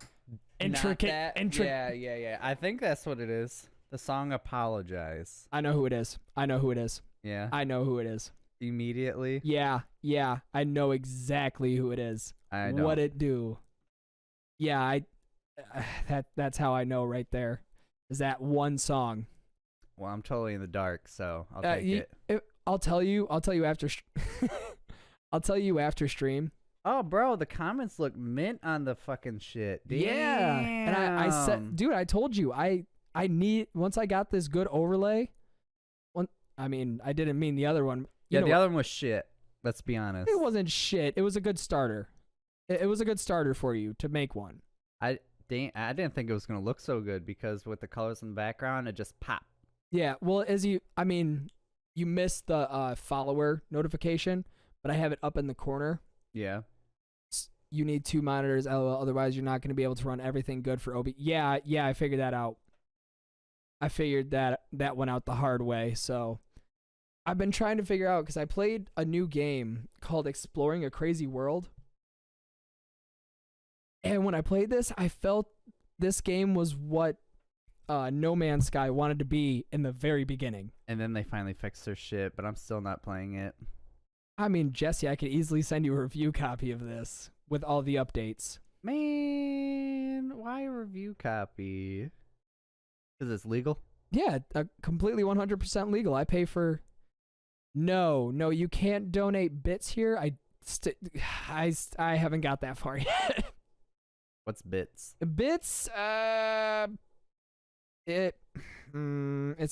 intricate. Yeah. I think that's what it is. The song "Apologize." I know who it is. Yeah. I know who it is. Immediately. Yeah. I know exactly who it is. I don't. What it do? Yeah, that's how I know right there. Is that one song? Well, I'm totally in the dark, so I'll take it. I'll tell you after. I'll tell you after stream. Oh, bro, the comments look mint on the fucking shit. Damn. Yeah, and I said, dude, I told you, I need once I got this good overlay. I mean, I didn't mean the other one. Yeah, the other one was shit. Let's be honest. It wasn't shit. It was a good starter. It was a good starter for you to make one. I didn't think it was gonna look so good because with the colors in the background, it just popped. Yeah, well, you missed the follower notification, but I have it up in the corner. Yeah. You need 2 monitors, LOL, otherwise you're not going to be able to run everything good for OB. Yeah, I figured that out. I figured that went out the hard way, so I've been trying to figure out, because I played a new game called Exploring a Crazy World. And when I played this, I felt this game was what No Man's Sky wanted to be in the very beginning. And then they finally fixed their shit, but I'm still not playing it. I mean, Jesse, I could easily send you a review copy of this with all the updates. Man, why a review copy? Because it's legal? Yeah, completely 100% legal. I pay for... No, you can't donate bits here. I haven't got that far yet. What's bits? Bits, it's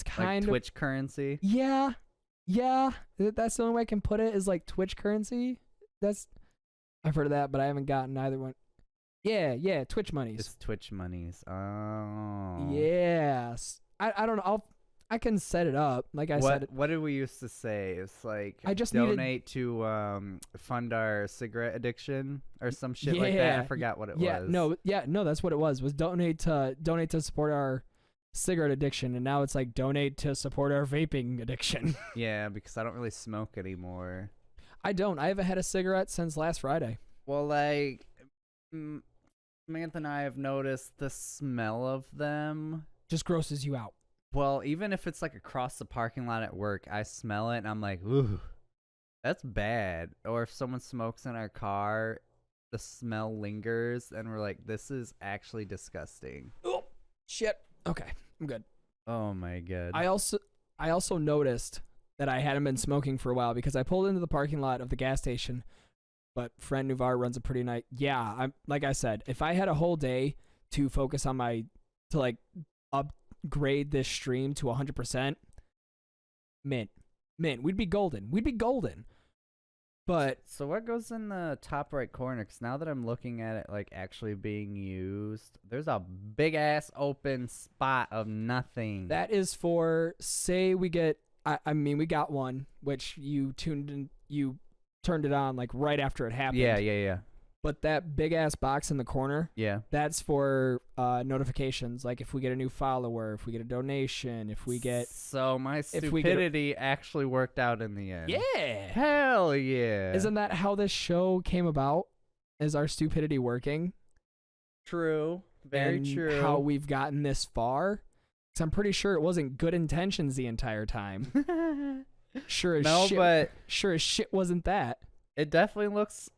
kind like of Twitch currency. Yeah. That's the only way I can put it, is like Twitch currency. I've heard of that, but I haven't gotten either one. Yeah, Twitch monies. It's Twitch monies. Oh. Yes. I don't know. I can set it up. Like I said. What did we used to say? It's like I just donate to fund our cigarette addiction or some shit like that. I forgot what it was. No, that's what it was. Was donate to support our cigarette addiction, and now it's like donate to support our vaping addiction. Yeah, because I don't really smoke anymore. I don't. I haven't had a cigarette since last Friday. Well, like Samantha and I have noticed the smell of them just grosses you out. Well, even if it's like across the parking lot at work, I smell it and I'm like, ooh, that's bad. Or if someone smokes in our car, the smell lingers and we're like, this is actually disgusting. Oh, shit. Okay, I'm good. Oh my god. I also noticed that I hadn't been smoking for a while because I pulled into the parking lot of the gas station, but friend Nuvar runs a pretty nice. Yeah, I'm like I said, if I had a whole day to focus on to upgrade this stream to 100%, mint, we'd be golden. But so what goes in the top right corner? Because now that I'm looking at it like actually being used, there's a big ass open spot of nothing. That is for, say we get, we got one, which you tuned in, you turned it on like right after it happened. Yeah. But that big ass box in the corner, Yeah. that's for notifications. Like if we get a new follower, if we get a donation, if we get. So my if we get a- stupidity actually worked out in the end. Yeah. Hell yeah. Isn't that how this show came about? Is our stupidity working? true? Very and true. How we've gotten this far? Because I'm pretty sure it wasn't good intentions the entire time. Sure as No, shit. but Sure as shit wasn't that. it definitely looks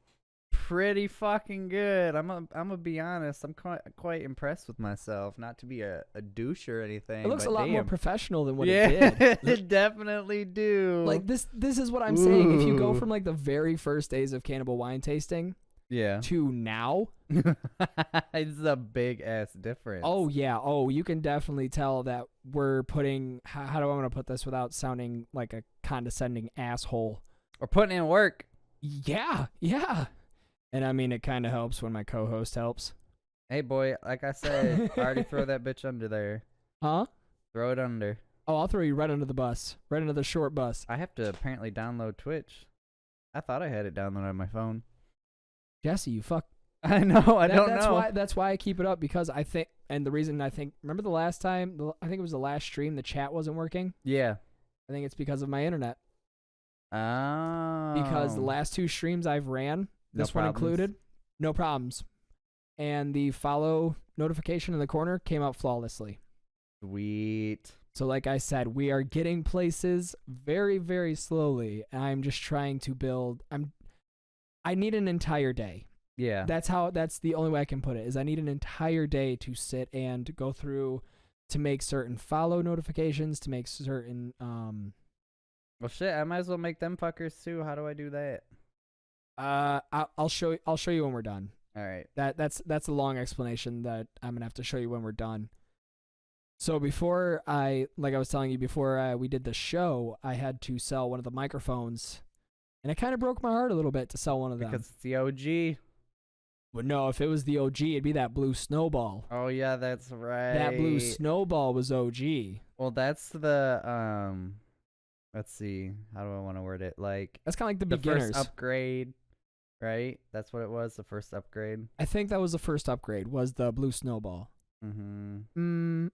pretty fucking good. I'm gonna be honest. I'm quite impressed with myself. Not to be a douche or anything. It looks a but lot more damn. professional than what Yeah, it did. it definitely do. Like this is what I'm saying. If you go Ooh. from like the very first days of Cannibal Wine tasting yeah, to now, it's a big ass difference. oh yeah, you can definitely tell that we're putting. How do I want to put this without sounding like a condescending asshole? we're putting in work. Yeah. And I mean, it kind of helps when my co-host helps. Hey boy, like I said, already throw that bitch under there. Huh? Throw it under. Oh, I'll throw you right under the bus, right under the short bus. I have to apparently download Twitch. I thought I had it downloaded on my phone. Jesse, you fuck. I know. I don't that's know. That's why I keep it up, because I think, and the reason I think, remember the last time, I think it was the last stream, the chat wasn't working. Yeah. I think it's because of my internet. Oh. Because the last two streams I've ran, No this one problems. included, no problems. And the follow notification in the corner came out flawlessly. Sweet. So like I said, we are getting places very, very slowly. I'm just trying to build. I need an entire day. Yeah. That's the only way I can put it, is I need an entire day to sit and go through to make certain follow notifications, to make certain Well, shit. I might as well make them fuckers too. How do I do that? I'll show you when we're done. All right. That's a long explanation that I'm gonna have to show you when we're done. So before I was telling you before we did the show, I had to sell one of the microphones, and it kind of broke my heart a little bit to sell one of them. Because it's the OG. But no, if it was the OG, it'd be that blue snowball. Oh yeah, that's right. That blue snowball was OG. Well, that's the Let's see. How do I want to word it? Like That's kind of like the the beginners. first upgrade, right? That's what it was. The first upgrade. I think that was the first upgrade. Was the blue snowball. Mm-hmm.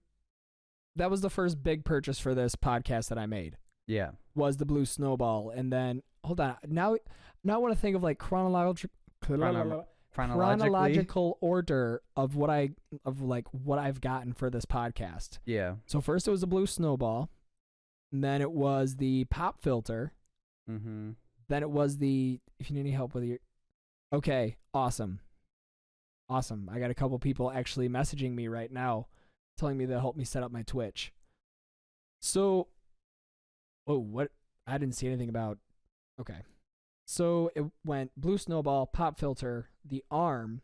That was the first big purchase for this podcast that I made. Yeah. Was the blue snowball, and then hold on. Now I want to think of like chronological order of what I've gotten for this podcast. Yeah. So first it was the blue snowball, and then it was the pop filter. Mm-hmm. Then it was the, if you need any help with your, okay, awesome. I got a couple people actually messaging me right now, telling me they'll help me set up my Twitch. So, what? I didn't see anything about. Okay. So it went blue snowball, pop filter, the arm.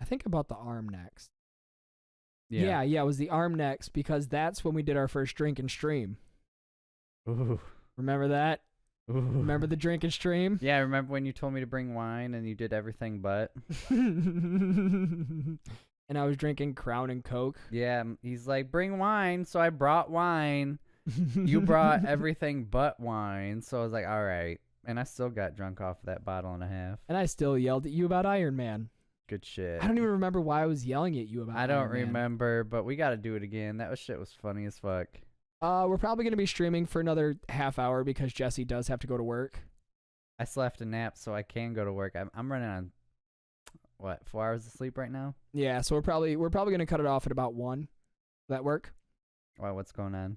I think about the arm next. Yeah, it was the arm next, because that's when we did our first drink and stream. Ooh. Remember that? Ooh. Remember the drink and stream? Yeah, I remember when you told me to bring wine and you did everything but. And I was drinking Crown and Coke. Yeah, he's like, bring wine. So I brought wine. You brought everything but wine. So I was like, all right. And I still got drunk off of that bottle and a half. And I still yelled at you about Iron Man. Good shit. I don't even remember why I was yelling at you about I don't Iron Man. remember, but we got to do it again. That shit was funny as fuck. We're probably going to be streaming for another half hour because Jesse does have to go to work. I slept a nap, so I can go to work. I'm running on, 4 hours of sleep right now? Yeah, so we're probably going to cut it off at about 1. Will that work? Why, what's going on?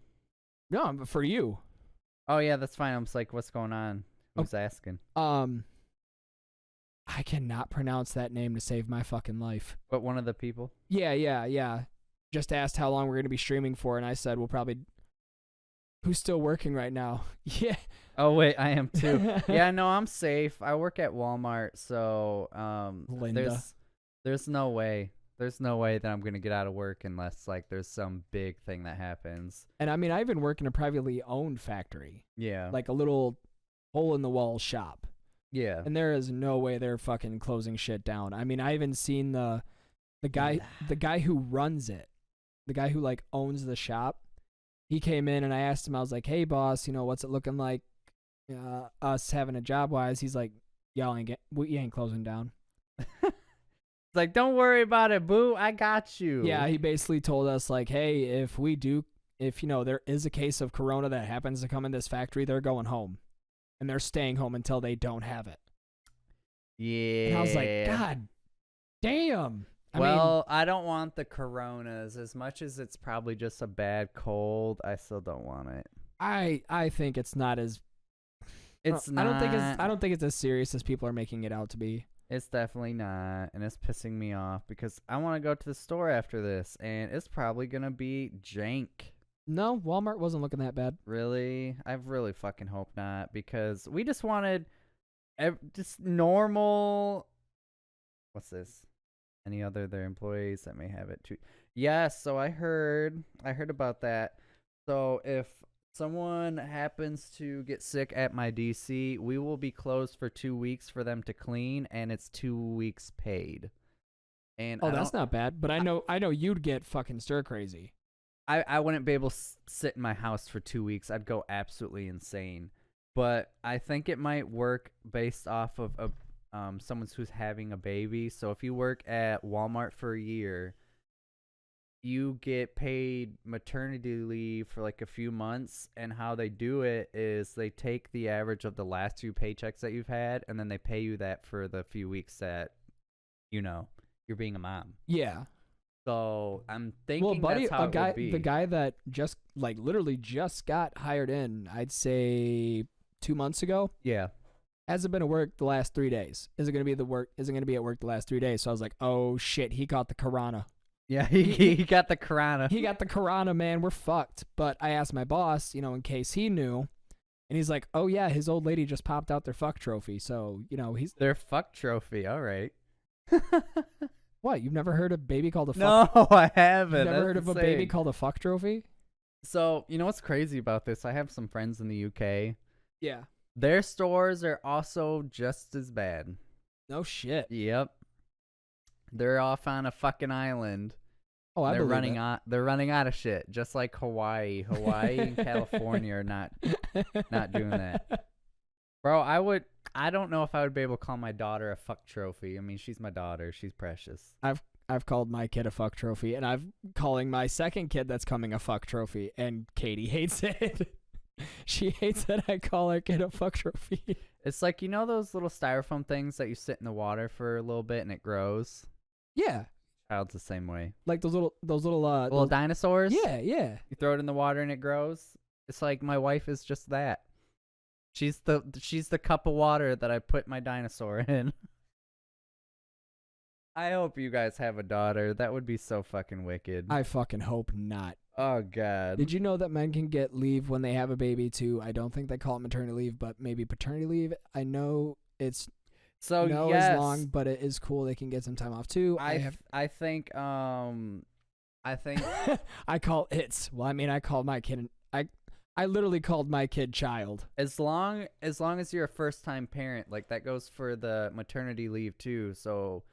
No, but for you. Oh, yeah, that's fine. I'm just like, what's going on? Who's asking? I cannot pronounce that name to save my fucking life. What, one of the people? Yeah. Just asked how long we're going to be streaming for, and I said we'll probably... Who's still working right now? Yeah. Oh, wait, I am too. Yeah, no, I'm safe. I work at Walmart, so Linda. there's no way. There's no way that I'm going to get out of work unless, like, there's some big thing that happens. And I mean, I even work in a privately owned factory. Yeah. Like a little hole-in-the-wall shop. Yeah. And there is no way they're fucking closing shit down. I mean, I even seen the guy who runs it, the guy who, like, owns the shop. He came in and I asked him, I was like, hey, boss, what's it looking like us having a job wise, he's like, y'all you ain't closing down. It's like, don't worry about it, boo. I got you. Yeah, he basically told us like, hey, if there is a case of corona that happens to come in this factory, they're going home, and they're staying home until they don't have it. Yeah. And I was like, God damn. I don't want the coronas as much as it's probably just a bad cold. I still don't want it. I think it's not as. It's I not. I don't think it's as serious as people are making it out to be. It's definitely not, and it's pissing me off because I want to go to the store after this, and it's probably gonna be jank. No, Walmart wasn't looking that bad. Really? I really fucking hope not, because we just wanted just normal. What's this? Any other their employees that may have it too? Yes. So I heard about that. So if someone happens to get sick at my DC, we will be closed for 2 weeks for them to clean, and it's 2 weeks paid. And that's not bad. But I know you'd get fucking stir crazy. I wouldn't be able to sit in my house for 2 weeks. I'd go absolutely insane. But I think it might work based off of someone who's having a baby. So if you work at Walmart for a year, you get paid maternity leave for like a few months, and how they do it is they take the average of the last 2 paychecks that you've had, and then they pay you that for the few weeks that, you're being a mom. Yeah. So I'm thinking that's how it would be. The guy that just literally just got hired in, I'd say 2 months ago. Yeah. Hasn't been at work the last 3 days. Isn't going to be at work the last 3 days. So I was like, oh shit, he caught the corona. Yeah, he got the corona. He got the corona, man. We're fucked. But I asked my boss, in case he knew. And he's like, oh, yeah, his old lady just popped out their fuck trophy. So, he's... Their fuck trophy. All right. What? You've never heard of a baby called a fuck? No, I haven't. You've never heard of a baby called a fuck trophy? So, what's crazy about this? I have some friends in the UK. Yeah. Their stores are also just as bad. No shit. Yep. They're off on a fucking island. Oh, They're running out of shit, just like Hawaii. Hawaii and California are not doing that. Bro, I don't know if I would be able to call my daughter a fuck trophy. I mean, she's my daughter. She's precious. I've called my kid a fuck trophy, and I'm calling my second kid that's coming a fuck trophy, and Katie hates it. She hates that I call her kid a fuck trophy. It's like, those little styrofoam things that you sit in the water for a little bit and it grows? Yeah. Child's the same way. Like those little dinosaurs? Yeah. You throw it in the water and it grows? It's like my wife is just that. She's the cup of water that I put my dinosaur in. I hope you guys have a daughter. That would be so fucking wicked. I fucking hope not. Oh, God. Did you know that men can get leave when they have a baby too? I don't think they call it maternity leave, but maybe paternity leave. I know it's yes. as long, but it is cool. They can get some time off too. I think I call it's. Well, I mean, I called my kid. I literally called my kid child. As long as you're a first-time parent, like that goes for the maternity leave too. So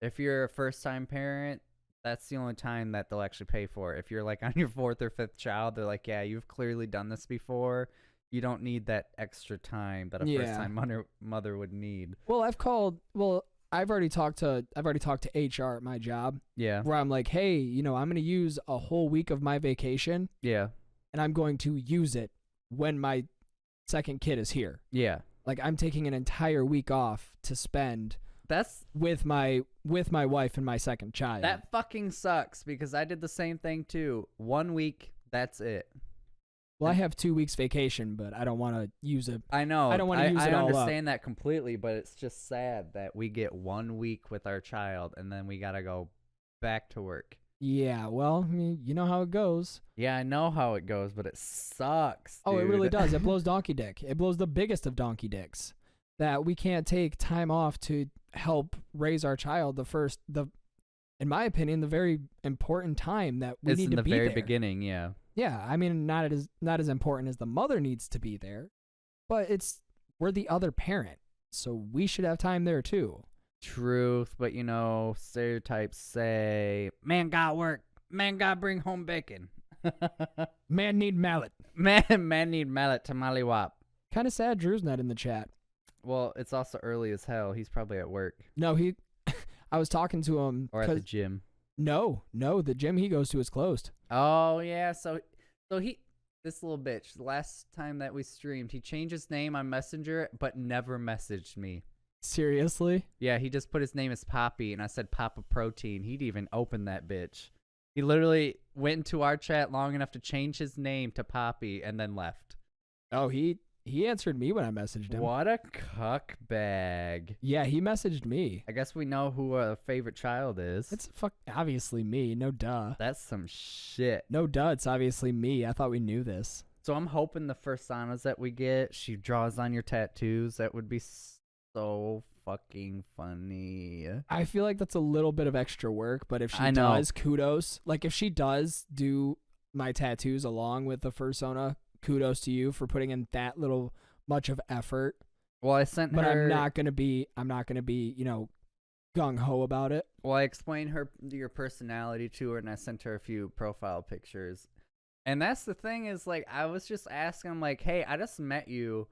if you're a first-time parent, that's the only time that they'll actually pay for it. If you're like on your 4th or 5th child, they're like, yeah, you've clearly done this before. You don't need that extra time that a first-time mother would need. Well, I've already talked to HR at my job. Yeah. Where I'm like, hey, I'm going to use a whole week of my vacation. Yeah. And I'm going to use it when my second kid is here. Yeah. Like I'm taking an entire week off to spend with my wife and my second child. That fucking sucks because I did the same thing too. 1 week, that's it. Well, I have 2 weeks vacation, but I don't want to use it. I know. I don't want to use it all up. I understand that completely, but it's just sad that we get 1 week with our child and then we got to go back to work. Yeah, well, I mean, you know how it goes. Yeah, I know how it goes, but it sucks, dude. Oh, it really does. It blows donkey dick. It blows the biggest of donkey dicks. That we can't take time off to help raise our child in my opinion, the very important time that we need to be there. It's in the very beginning, yeah. Yeah, I mean, not as important as the mother needs to be there, but we're the other parent, so we should have time there too. Truth, but stereotypes say, man got work, man got bring home bacon. Man need mallet. Man need mallet tamale wop. Kind of sad Drew's not in the chat. Well, it's also early as hell. He's probably at work No, I was talking to him. or at the gym. No, the gym he goes to is closed. Oh yeah, so he, this little bitch. The last time that we streamed, he changed his name on Messenger, but never messaged me. Seriously? Yeah, he just put his name as Poppy, and I said Papa Protein. He'd even open that bitch. He literally went into our chat long enough to change his name to Poppy and then left. Oh, he answered me when I messaged him. What a cuck bag. Yeah, he messaged me. I guess we know who our favorite child is. It's obviously me. No duh. That's some shit. No duh. It's obviously me. I thought we knew this. So I'm hoping the first Sanas that we get, she draws on your tattoos. That would be so fucking funny. I feel like that's a little bit of extra work, but if she does, kudos. Like, if she does do my tattoos along with the fursona, kudos to you for putting in that little much of effort. Well, I sent her. But I'm not gonna be, gung ho about it. Well, I explained your personality to her, and I sent her a few profile pictures. And that's the thing is, like, I was just asking, I'm like, hey, I just met you,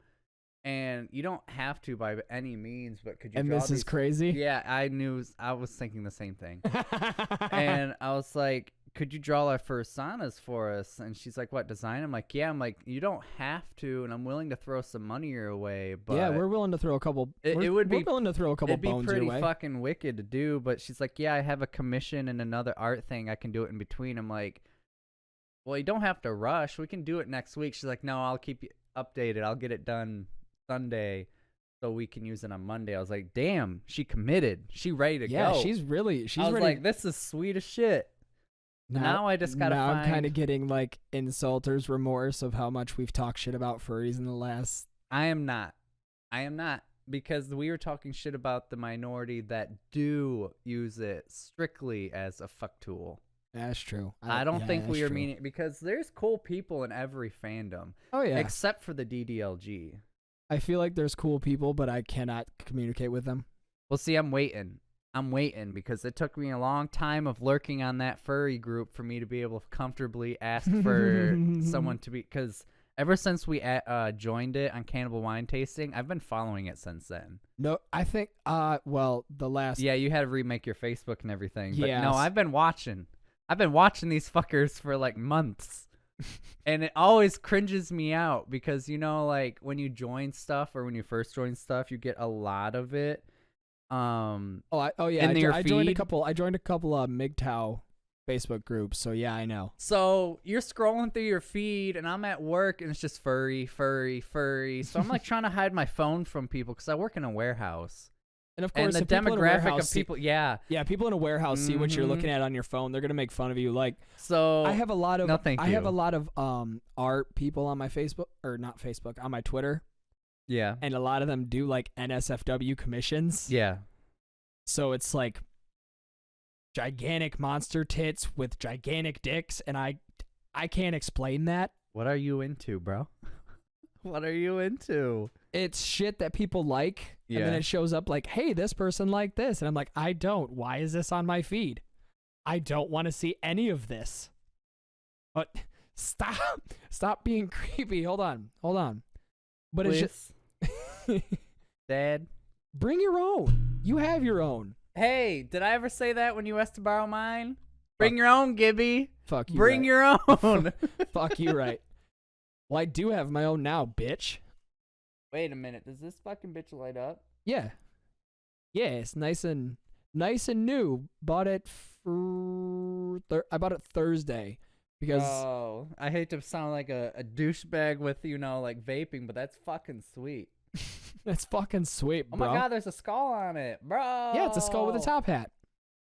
and you don't have to by any means, but could you And draw this these? is crazy? Yeah, I was thinking the same thing. And I was like, could you draw our fursanas for us? And she's like, what, design? I'm like, yeah. I'm like, you don't have to, and I'm willing to throw some money your way. But yeah, we're willing to throw a couple. We're willing to throw a couple bones your way. It'd be pretty fucking wicked to do, but she's like, yeah, I have a commission and another art thing. I can do it in between. I'm like, well, you don't have to rush. We can do it next week. She's like, no, I'll keep you updated. I'll get it done Sunday so we can use it on Monday. I was like, damn, she committed. She ready to go. Yeah, she's ready. I was like, this is sweet as shit. Now I just gotta find. I'm kind of getting like insulter's remorse of how much we've talked shit about furries in the last. I am not, because we were talking shit about the minority that do use it strictly as a fuck tool. That's true. I don't think we are meaning, because there's cool people in every fandom. Oh yeah, except for the DDLG. I feel like there's cool people, but I cannot communicate with them. Well, see, I'm waiting because it took me a long time of lurking on that furry group for me to be able to comfortably ask for someone to be, because ever since we joined it on Cannibal Wine Tasting, I've been following it since then. No, I think, the last. Yeah, you had to remake your Facebook and everything. But yes. No, I've been watching these fuckers for like months. And it always cringes me out because, like when you join stuff or when you first join stuff, you get a lot of it. I joined a couple MGTOW Facebook groups, so yeah, I know. So you're scrolling through your feed, and I'm at work, and it's just furry. So I'm like trying to hide my phone from people because I work in a warehouse. And of course, the demographic of people, people in a warehouse see what you're looking at on your phone. They're gonna make fun of you. Like, so I have a lot of, I have a lot of art people on my Facebook, or not Facebook, on my Twitter. Yeah. And a lot of them do like NSFW commissions. Yeah. So it's like gigantic monster tits with gigantic dicks, and I can't explain that. What are you into, bro? What are you into? It's shit that people like, yeah. And then it shows up like, hey, this person liked this. And I'm like, I don't. Why is this on my feed? I don't want to see any of this. But stop being creepy. Hold on. But Please. It's just... Dad? Bring your own. You have your own. Hey, did I ever say that when you asked to borrow mine? Bring your own, Gibby. Fuck you. Bring your own. Fuck you, right. Well, I do have my own now, bitch. Wait a minute. Does this fucking bitch light up? Yeah. Yeah, it's nice and new. Bought it I bought it Thursday because I hate to sound like a douchebag with, like vaping, but that's fucking sweet. That's fucking sweet, bro. Oh my god, there's a skull on it, bro. Yeah, it's a skull with a top hat.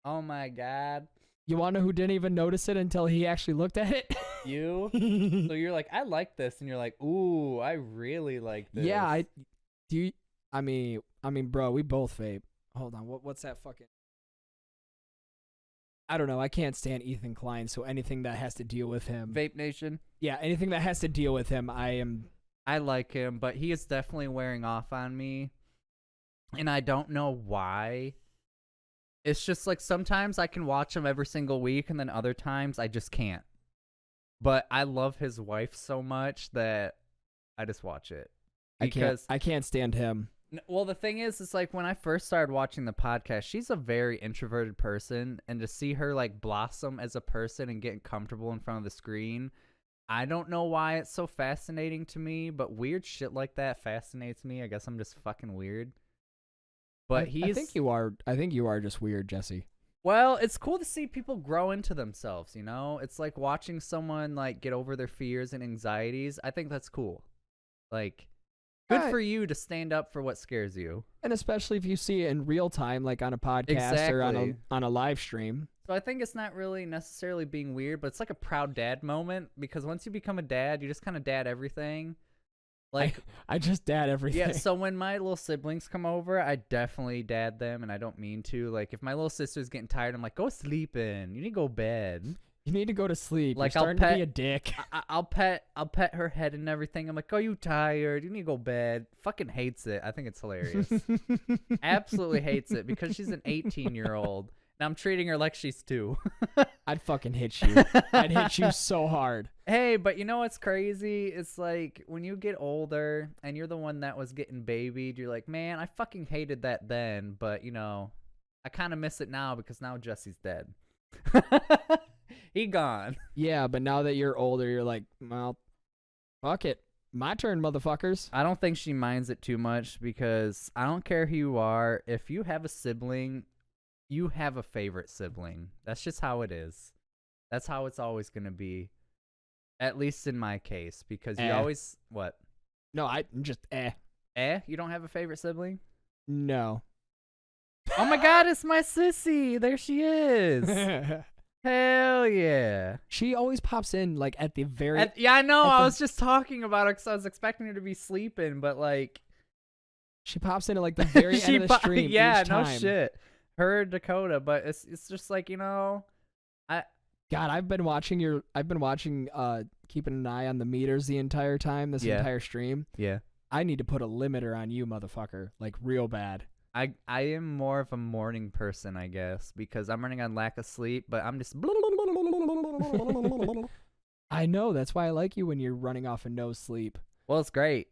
Oh my god. You want to know who didn't even notice it until he actually looked at it? You? So you're like, I like this, and you're like, ooh, I really like this. Yeah, I mean, bro, we both vape. Hold on, what's that fucking? I don't know. I can't stand Ethan Klein, so anything that has to deal with him. Vape Nation. Yeah, anything that has to deal with him, I like him, but he is definitely wearing off on me, and I don't know why. It's just like sometimes I can watch him every single week, and then other times I just can't. But I love his wife so much that I just watch it. Because I can't stand him. Well, the thing is like when I first started watching the podcast, she's a very introverted person, and to see her like blossom as a person and getting comfortable in front of the screen, I don't know why it's so fascinating to me, but weird shit like that fascinates me. I guess I'm just fucking weird. But I think you are. I think you are just weird, Jesse. Well, it's cool to see people grow into themselves, you know? It's like watching someone like get over their fears and anxieties. I think that's cool. Like, good for you to stand up for what scares you. And especially if you see it in real time, like on a podcast or on a live stream. So I think it's not really necessarily being weird, but it's like a proud dad moment, because once you become a dad, you just kind of dad everything. Like I just dad everything. Yeah, so when my little siblings come over, I definitely dad them, and I don't mean to. Like, if my little sister's getting tired, I'm like, go sleeping. You need to go to bed. You need to go to sleep. Like, You're starting to be a dick. I'll pet her head and everything. I'm like, are you tired? You need to go to bed. Fucking hates it. I think it's hilarious. Absolutely hates it, because she's an 18-year-old, and I'm treating her like she's 2. I'd fucking hit you. I'd hit you so hard. Hey, but you know what's crazy? It's like when you get older and you're the one that was getting babied, you're like, man, I fucking hated that then, but you know, I kind of miss it now because now Jesse's dead. He gone. Yeah, but now that you're older, you're like, well, fuck it. My turn, motherfuckers. I don't think she minds it too much, because I don't care who you are. If you have a sibling, you have a favorite sibling. That's just how it is. That's how it's always going to be. At least in my case, because you always... What? No, I just You don't have a favorite sibling? No. Oh my god, it's my sissy. There she is. Hell yeah. She always pops in, like, at the very... Yeah, I know. I was just talking about her because I was expecting her to be sleeping, but, like... She pops in at, like, the very end of the stream yeah, each time. no shit. Her, Dakota, but it's just like, you know... God, I've been watching keeping an eye on the meters the entire time, this entire stream. Yeah. I need to put a limiter on you, motherfucker. Like, real bad. I am more of a morning person, I guess, because I'm running on lack of sleep, but I'm just... I know, that's why I like you when you're running off of no sleep. Well, it's great.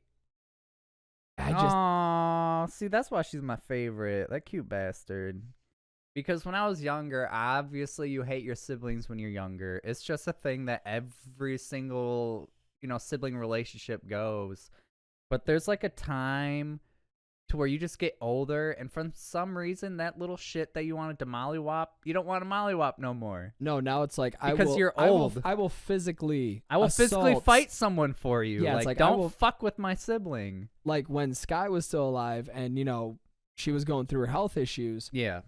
I just... see, that's why she's my favorite. That cute bastard. Because when I was younger, obviously you hate your siblings when you're younger. It's just a thing that every single, you know, sibling relationship goes. But there's like a time to where you just get older, and for some reason, that little shit that you wanted to mollywop, you don't want to mollywop no more. No, now it's like you're old. I will physically physically fight someone for you. Yeah, like, it's like don't fuck with my sibling. Like when Sky was still alive, and you know she was going through her health issues. Yeah.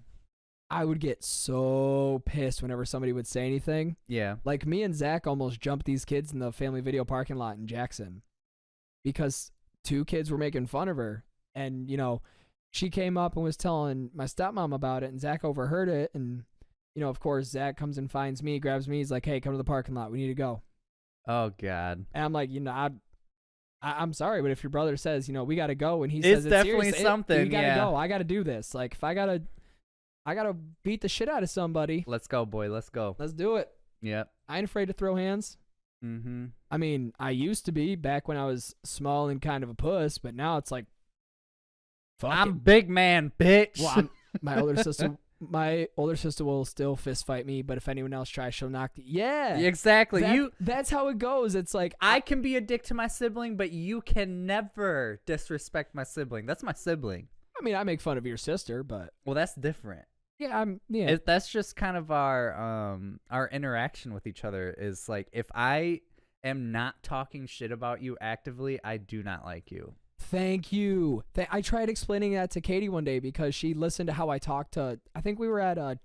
I would get so pissed whenever somebody would say anything. Yeah. Like me and Zach almost jumped these kids in the Family Video parking lot in Jackson because 2 kids were making fun of her. And, you know, she came up and was telling my stepmom about it, and Zach overheard it. And, you know, of course, Zach comes and finds me, grabs me. He's like, hey, come to the parking lot. We need to go. Oh, God. And I'm like, you know, I'm sorry, but if your brother says, you know, we got to go, and he says it's definitely serious, something. We got to go. I got to do this. Like, if I got to beat the shit out of somebody. Let's go, boy. Let's go. Let's do it. Yep. I ain't afraid to throw hands. Mm-hmm. I mean, I used to be back when I was small and kind of a puss, but now it's like, fuck I'm it. big man, bitch. Well, my older sister will still fist fight me, but if anyone else tries, she'll knock the... Yeah. Exactly. That's how it goes. It's like... I can be a dick to my sibling, but you can never disrespect my sibling. That's my sibling. I mean, I make fun of your sister, but... Well, that's different. Yeah, That's just kind of our interaction with each other is like, if I am not talking shit about you actively, I do not like you. Thank you. I tried explaining that to Katie one day because she listened to how I talked to... I think we were at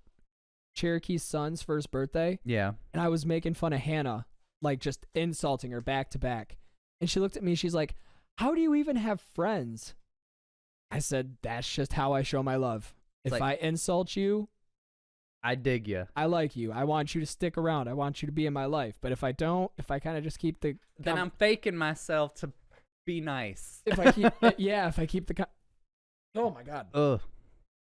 Cherokee's son's first birthday. Yeah. And I was making fun of Hannah, like just insulting her back to back. And she looked at me, she's like, how do you even have friends? I said, that's just how I show my love. If I insult you, I dig you. I like you. I want you to stick around. I want you to be in my life. But if I don't, if I kind of just keep the... Then I'm faking myself to be nice. If I keep... if I keep the... Oh, my God. Ugh.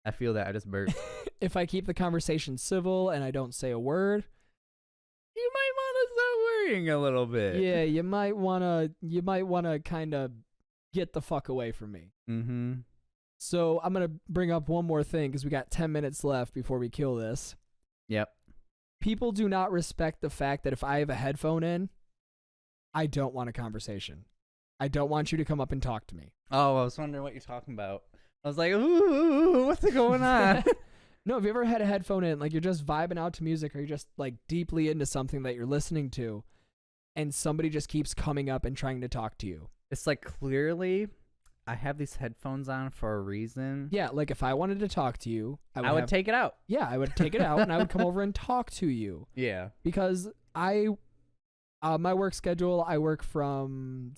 I feel that. I just burped. If I keep the conversation civil and I don't say a word... You might want to start worrying a little bit. Yeah, you might want to kind of get the fuck away from me. Mm-hmm. So I'm going to bring up one more thing because we got 10 minutes left before we kill this. Yep. People do not respect the fact that if I have a headphone in, I don't want a conversation. I don't want you to come up and talk to me. Oh, I was wondering what you're talking about. I was like, ooh, what's going on? No, have you ever had a headphone in, like you're just vibing out to music or you're just like deeply into something that you're listening to and somebody just keeps coming up and trying to talk to you? It's like clearly I have these headphones on for a reason. Yeah, like if I wanted to talk to you, I would take it out. Yeah, I would take it out and I would come over and talk to you. Yeah. Because my work schedule, I work from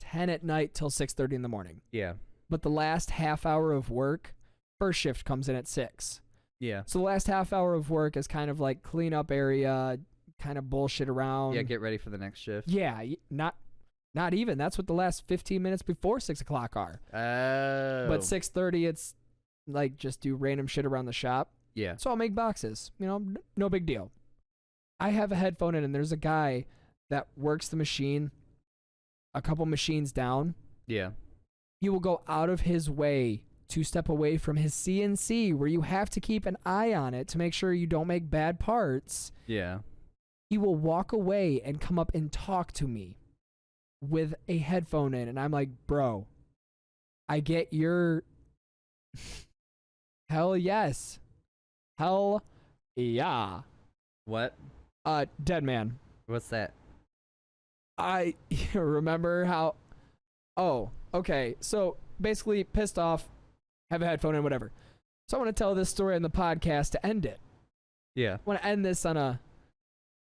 10 at night till 6:30 in the morning. Yeah. But the last half hour of work, first shift comes in at 6. Yeah. So the last half hour of work is kind of like clean up area, kind of bullshit around. Yeah, get ready for the next shift. Yeah, not even. That's what the last 15 minutes before 6 o'clock are. Oh. But 6:30, it's like just do random shit around the shop. Yeah. So I'll make boxes. You know, no big deal. I have a headphone in, and there's a guy that works the machine a couple machines down. Yeah. He will go out of his way to step away from his CNC where you have to keep an eye on it to make sure you don't make bad parts. Yeah. He will walk away and come up and talk to me with a headphone in. And I'm like, bro, I get your... Hell yes. Hell yeah. What? Dead man. What's that? I remember how... Oh, okay. So basically pissed off, have a headphone in, whatever. So I want to tell this story on the podcast to end it. Yeah. I want to end this on a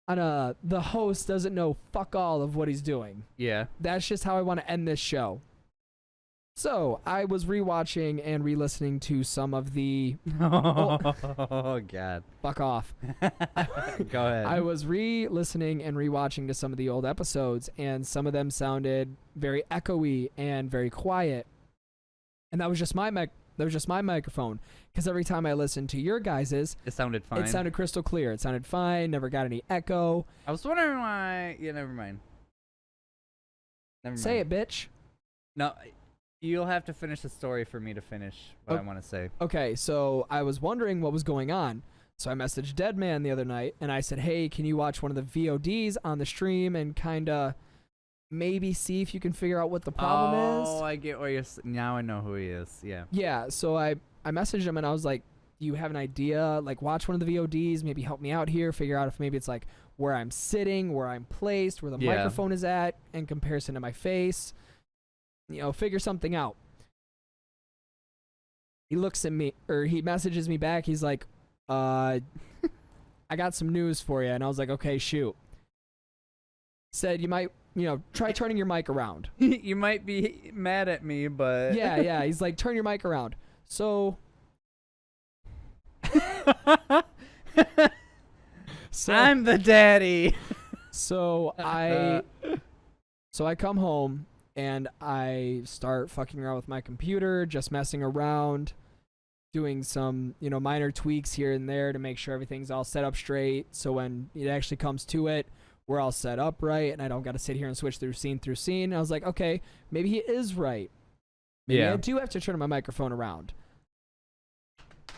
the host doesn't know fuck all of what he's doing. Yeah. That's just how I want to end this show. So I was rewatching and re-listening to some of the... Oh, God. Fuck off. Go ahead. I was re-listening and rewatching to some of the old episodes, and some of them sounded very echoey and very quiet. And that was just my microphone, because every time I listened to your guys's, it sounded fine. it sounded crystal clear. It sounded fine. Never got any echo. I was wondering why. Yeah, never mind. Say it, bitch. No, you'll have to finish the story for me to finish what I want to say. Okay, so I was wondering what was going on. So I messaged Deadman the other night, and I said, hey, can you watch one of the VODs on the stream and kind of maybe see if you can figure out what the problem is? Oh, I get where you're... Now I know who he is, yeah. Yeah, so I messaged him, and I was like, do you have an idea? Like, watch one of the VODs, maybe help me out here, figure out if maybe it's like where I'm sitting, where I'm placed, where the microphone is at in comparison to my face. You know, figure something out. He looks at me, or he messages me back. He's like, I got some news for you. And I was like, okay, shoot. Said you might, try turning your mic around. You might be mad at me, but... Yeah. He's like, turn your mic around. So... I'm the daddy. So I come home and I start fucking around with my computer, just messing around, doing some, minor tweaks here and there to make sure everything's all set up straight. So when it actually comes to it, we're all set up right, and I don't got to sit here and switch through scene. And I was like, okay, maybe he is right. Maybe I do have to turn my microphone around.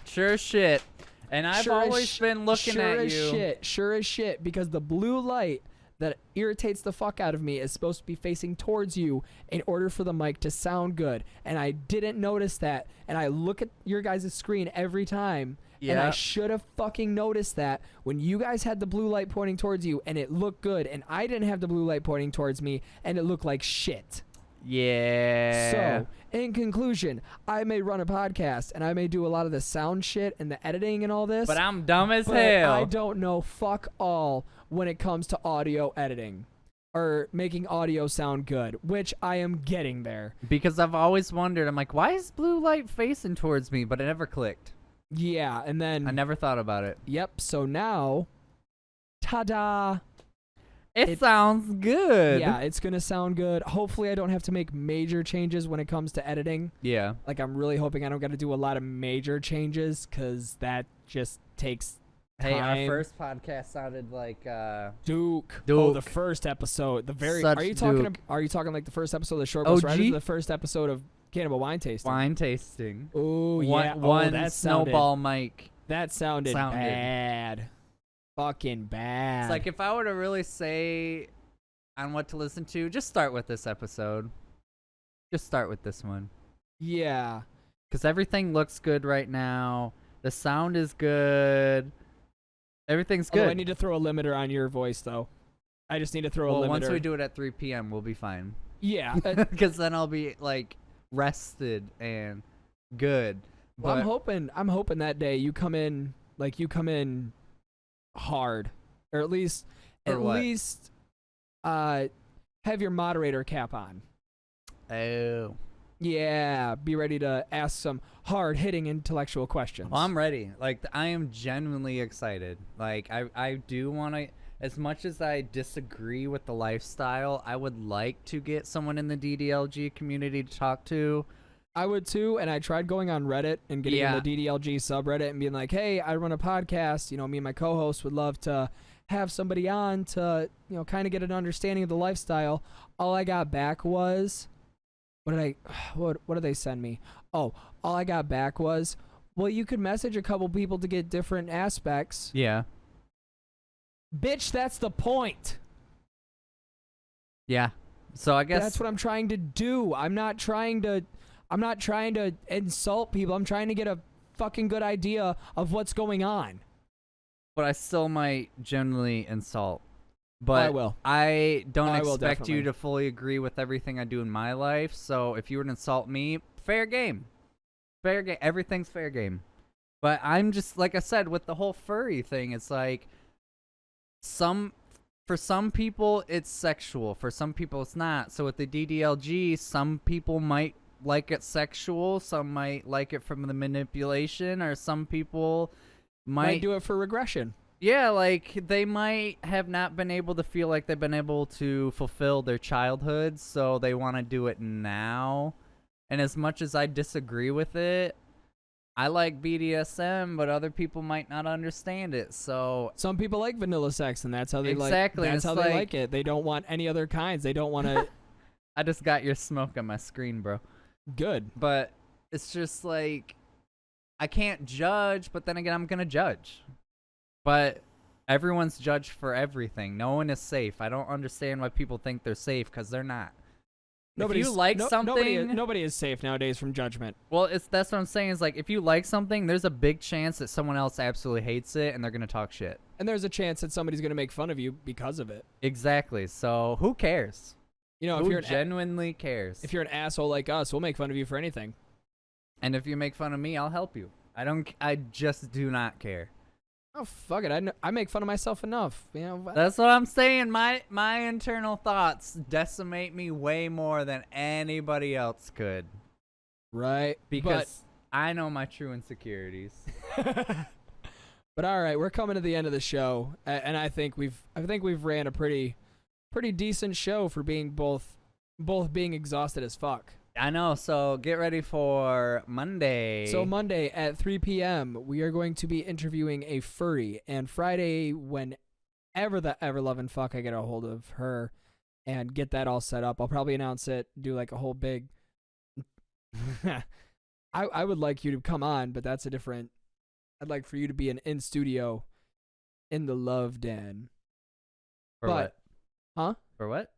Sure as shit. And I've always been looking at you. Sure as shit, because the blue light that irritates the fuck out of me is supposed to be facing towards you in order for the mic to sound good. And I didn't notice that. And I look at your guys' screen every time. Yeah. And I should have fucking noticed that when you guys had the blue light pointing towards you and it looked good, and I didn't have the blue light pointing towards me and it looked like shit. Yeah. So, in conclusion, I may run a podcast and I may do a lot of the sound shit and the editing and all this. But I'm dumb as hell. I don't know fuck all when it comes to audio editing or making audio sound good, which I am getting there. Because I've always wondered, I'm like, why is blue light facing towards me? But it never clicked. Yeah, and then... I never thought about it. Yep, so now, ta-da! It sounds good. Yeah, it's going to sound good. Hopefully I don't have to make major changes when it comes to editing. Yeah. Like, I'm really hoping I don't got to do a lot of major changes, because that just takes Hey, our time. first podcast sounded like Duke. Duke. Oh, the first episode. The very. Such Are you talking? Duke. Are you talking like the first episode of the Short Bus OG? Riders, or the first episode of Cannibal Wine Tasting? wine tasting. Oh yeah. One that snowball mic. That sounded bad. Fucking bad. It's like if I were to really say on what to listen to, just start with this episode. Just start with this one. Yeah. Because everything looks good right now. The sound is good. Everything's good. Although I need to throw a limiter on your voice, though. I just need to throw a limiter. Once we do it at 3 p.m., we'll be fine. Yeah. Because then I'll be like rested and good. Well, But I'm hoping that day you come in hard, or at least have your moderator cap on. oh, Yeah, be ready to ask some hard-hitting intellectual questions. well, I'm ready. Like I am genuinely excited. Like I do want to. As much as I disagree with the lifestyle, I would like to get someone in the DDLG community to talk to. I would too, and I tried going on Reddit and getting Yeah. in the DDLG subreddit and being like, hey, I run a podcast. You know, me and my co-host would love to have somebody on to, you know, kind of get an understanding of the lifestyle. All I got back was, what did they send me? Oh, all I got back was, well, you could message a couple people to get different aspects. Yeah. Bitch, that's the point. Yeah. So I guess That's what I'm trying to do. I'm not trying to insult people. I'm trying to get a fucking good idea of what's going on. but I still might generally insult. But I will. I don't I will expect definitely. you to fully agree with everything I do in my life. So if you were to insult me, fair game. Fair game. Everything's fair game. But I'm just, like I said, with the whole furry thing, it's like for some people it's sexual, for some people it's not. So with the DDLG, some people might like it sexual, some might like it from the manipulation, or some people Might do it for regression. yeah, like they might have not been able to feel like they've been able to fulfill their childhood, so they want to do it now. And as much as I disagree with it, I like BDSM, but other people might not understand it. So Some people like vanilla sex, and that's how they Exactly, like. That's it's how they like- like it. They don't want any other kinds. They don't want to. I just got your smoke on my screen, bro. Good. But it's just like I can't judge, but then again, I'm gonna judge. But everyone's judged for everything. No one is safe. I don't understand why people think they're safe, because they're not. If you like something, Nobody is safe nowadays from judgment. well, that's what I'm saying. Is like if you like something, there's a big chance that someone else absolutely hates it, and they're gonna talk shit. And there's a chance that somebody's gonna make fun of you because of it. Exactly. So who cares? You know, Who if you're genuinely cares? if you're an asshole like us, we'll make fun of you for anything. And if you make fun of me, I'll help you. I just do not care. Oh fuck it! I make fun of myself enough. You know. That's what I'm saying. My internal thoughts decimate me way more than anybody else could, Right. because I know my true insecurities. But all right, we're coming to the end of the show, and I think we've ran a pretty decent show for being both being exhausted as fuck. I know. So get ready for Monday. So Monday at 3 p.m. we are going to be interviewing a furry, and Friday, whenever the ever loving fuck I get a hold of her and get that all set up, I'll probably announce it, do like a whole big. I would like you to come on, but that's a different. I'd like for you to be in studio, in the love den. for but- what? Huh? For what?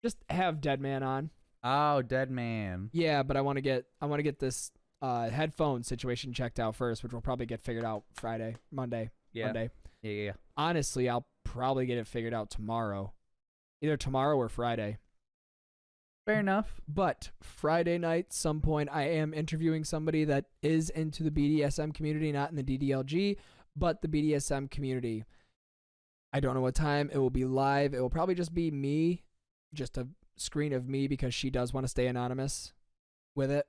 Just have Dead Man on. Oh, Dead Man. Yeah, but I want to get this headphone situation checked out first, which will probably get figured out Monday. Yeah. Yeah. Honestly, I'll probably get it figured out tomorrow. Either tomorrow or Friday. Fair enough. But Friday night, some point, I am interviewing somebody that is into the BDSM community, not in the DDLG, but the BDSM community. I don't know what time. It will be live. It will probably just be me, just a screen of me, because she does want to stay anonymous with it,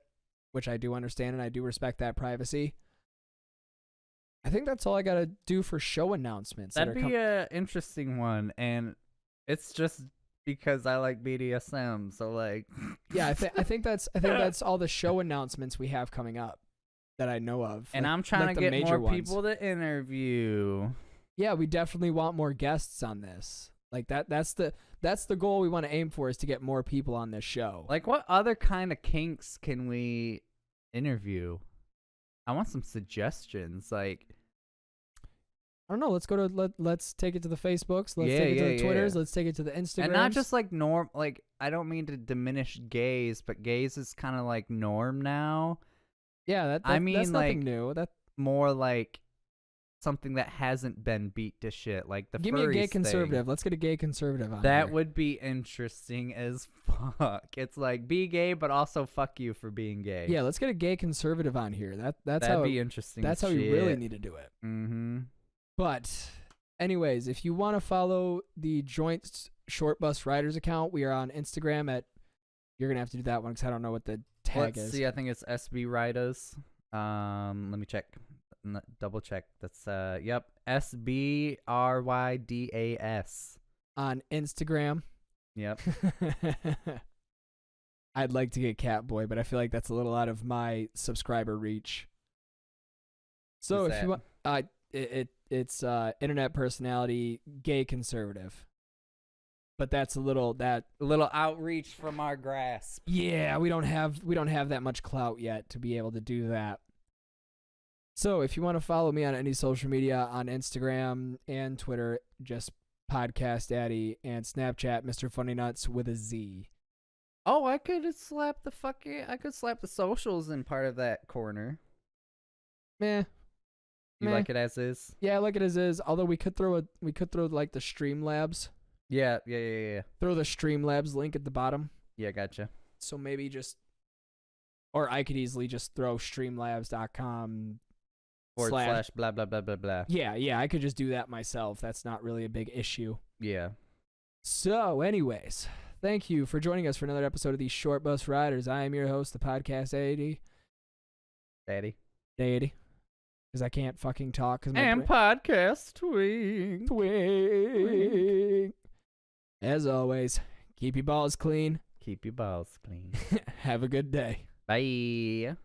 which I do understand, and I do respect that privacy. I think that's all I got to do for show announcements. That'd be an interesting one, and it's just because I like BDSM. So like, Yeah, I think that's all the show announcements we have coming up. that I know of. And like- I'm trying like to the get major more ones. people to interview. Yeah, we definitely want more guests on this. Like that's the goal we want to aim for, is to get more people on this show. Like, what other kind of kinks can we interview? I want some suggestions. Like, I don't know. Let's go to let's take it to the Facebooks. Let's Yeah, take it to yeah, the Twitters. yeah. Let's take it to the Instagrams. and not just like norm. Like, I don't mean to diminish gays, but gays is kind of like norm now. yeah. I mean, that's nothing like, new. That More like something that hasn't been beat to shit. Like the give me a gay furries conservative. thing. Let's get a gay conservative on That here. would be interesting as fuck. It's like, be gay, but also fuck you for being gay. Yeah, let's get a gay conservative on here. That's that'd how be interesting. that's how we really need to do it. Mm-hmm. But anyways, if you want to follow the Joint Short Bus Riders account, we are on Instagram at. You're gonna have to do that one because I don't know what the tag Let's is. see. I think it's SB Riders. Let me check. Double check. That's yep. SBRYDAS. On Instagram. Yep. I'd like to get Catboy, but I feel like that's a little out of my subscriber reach. So Who's if you want, it's internet personality, gay conservative. But that's a little A little outreach from our grasp. yeah, we don't have that much clout yet to be able to do that. So if you want to follow me on any social media, on Instagram and Twitter, just Podcast Daddy, and Snapchat, Mr. Funny Nuts with a Z. Oh, I could slap the socials in part of that corner. Meh. You Meh. like it as is? Yeah, I like it as is. Although we could throw like the Streamlabs. Yeah. Throw the Streamlabs link at the bottom. Yeah, gotcha. So maybe just, or I could easily just throw streamlabs.com // blah blah blah blah blah. Yeah, I could just do that myself. That's not really a big issue. Yeah. So, anyways, thank you for joining us for another episode of these Short Bus Riders. I am your host, the podcast Daddy. Because I can't fucking talk. And podcast twing. Twing. As always, keep your balls clean. Keep your balls clean. Have a good day. Bye.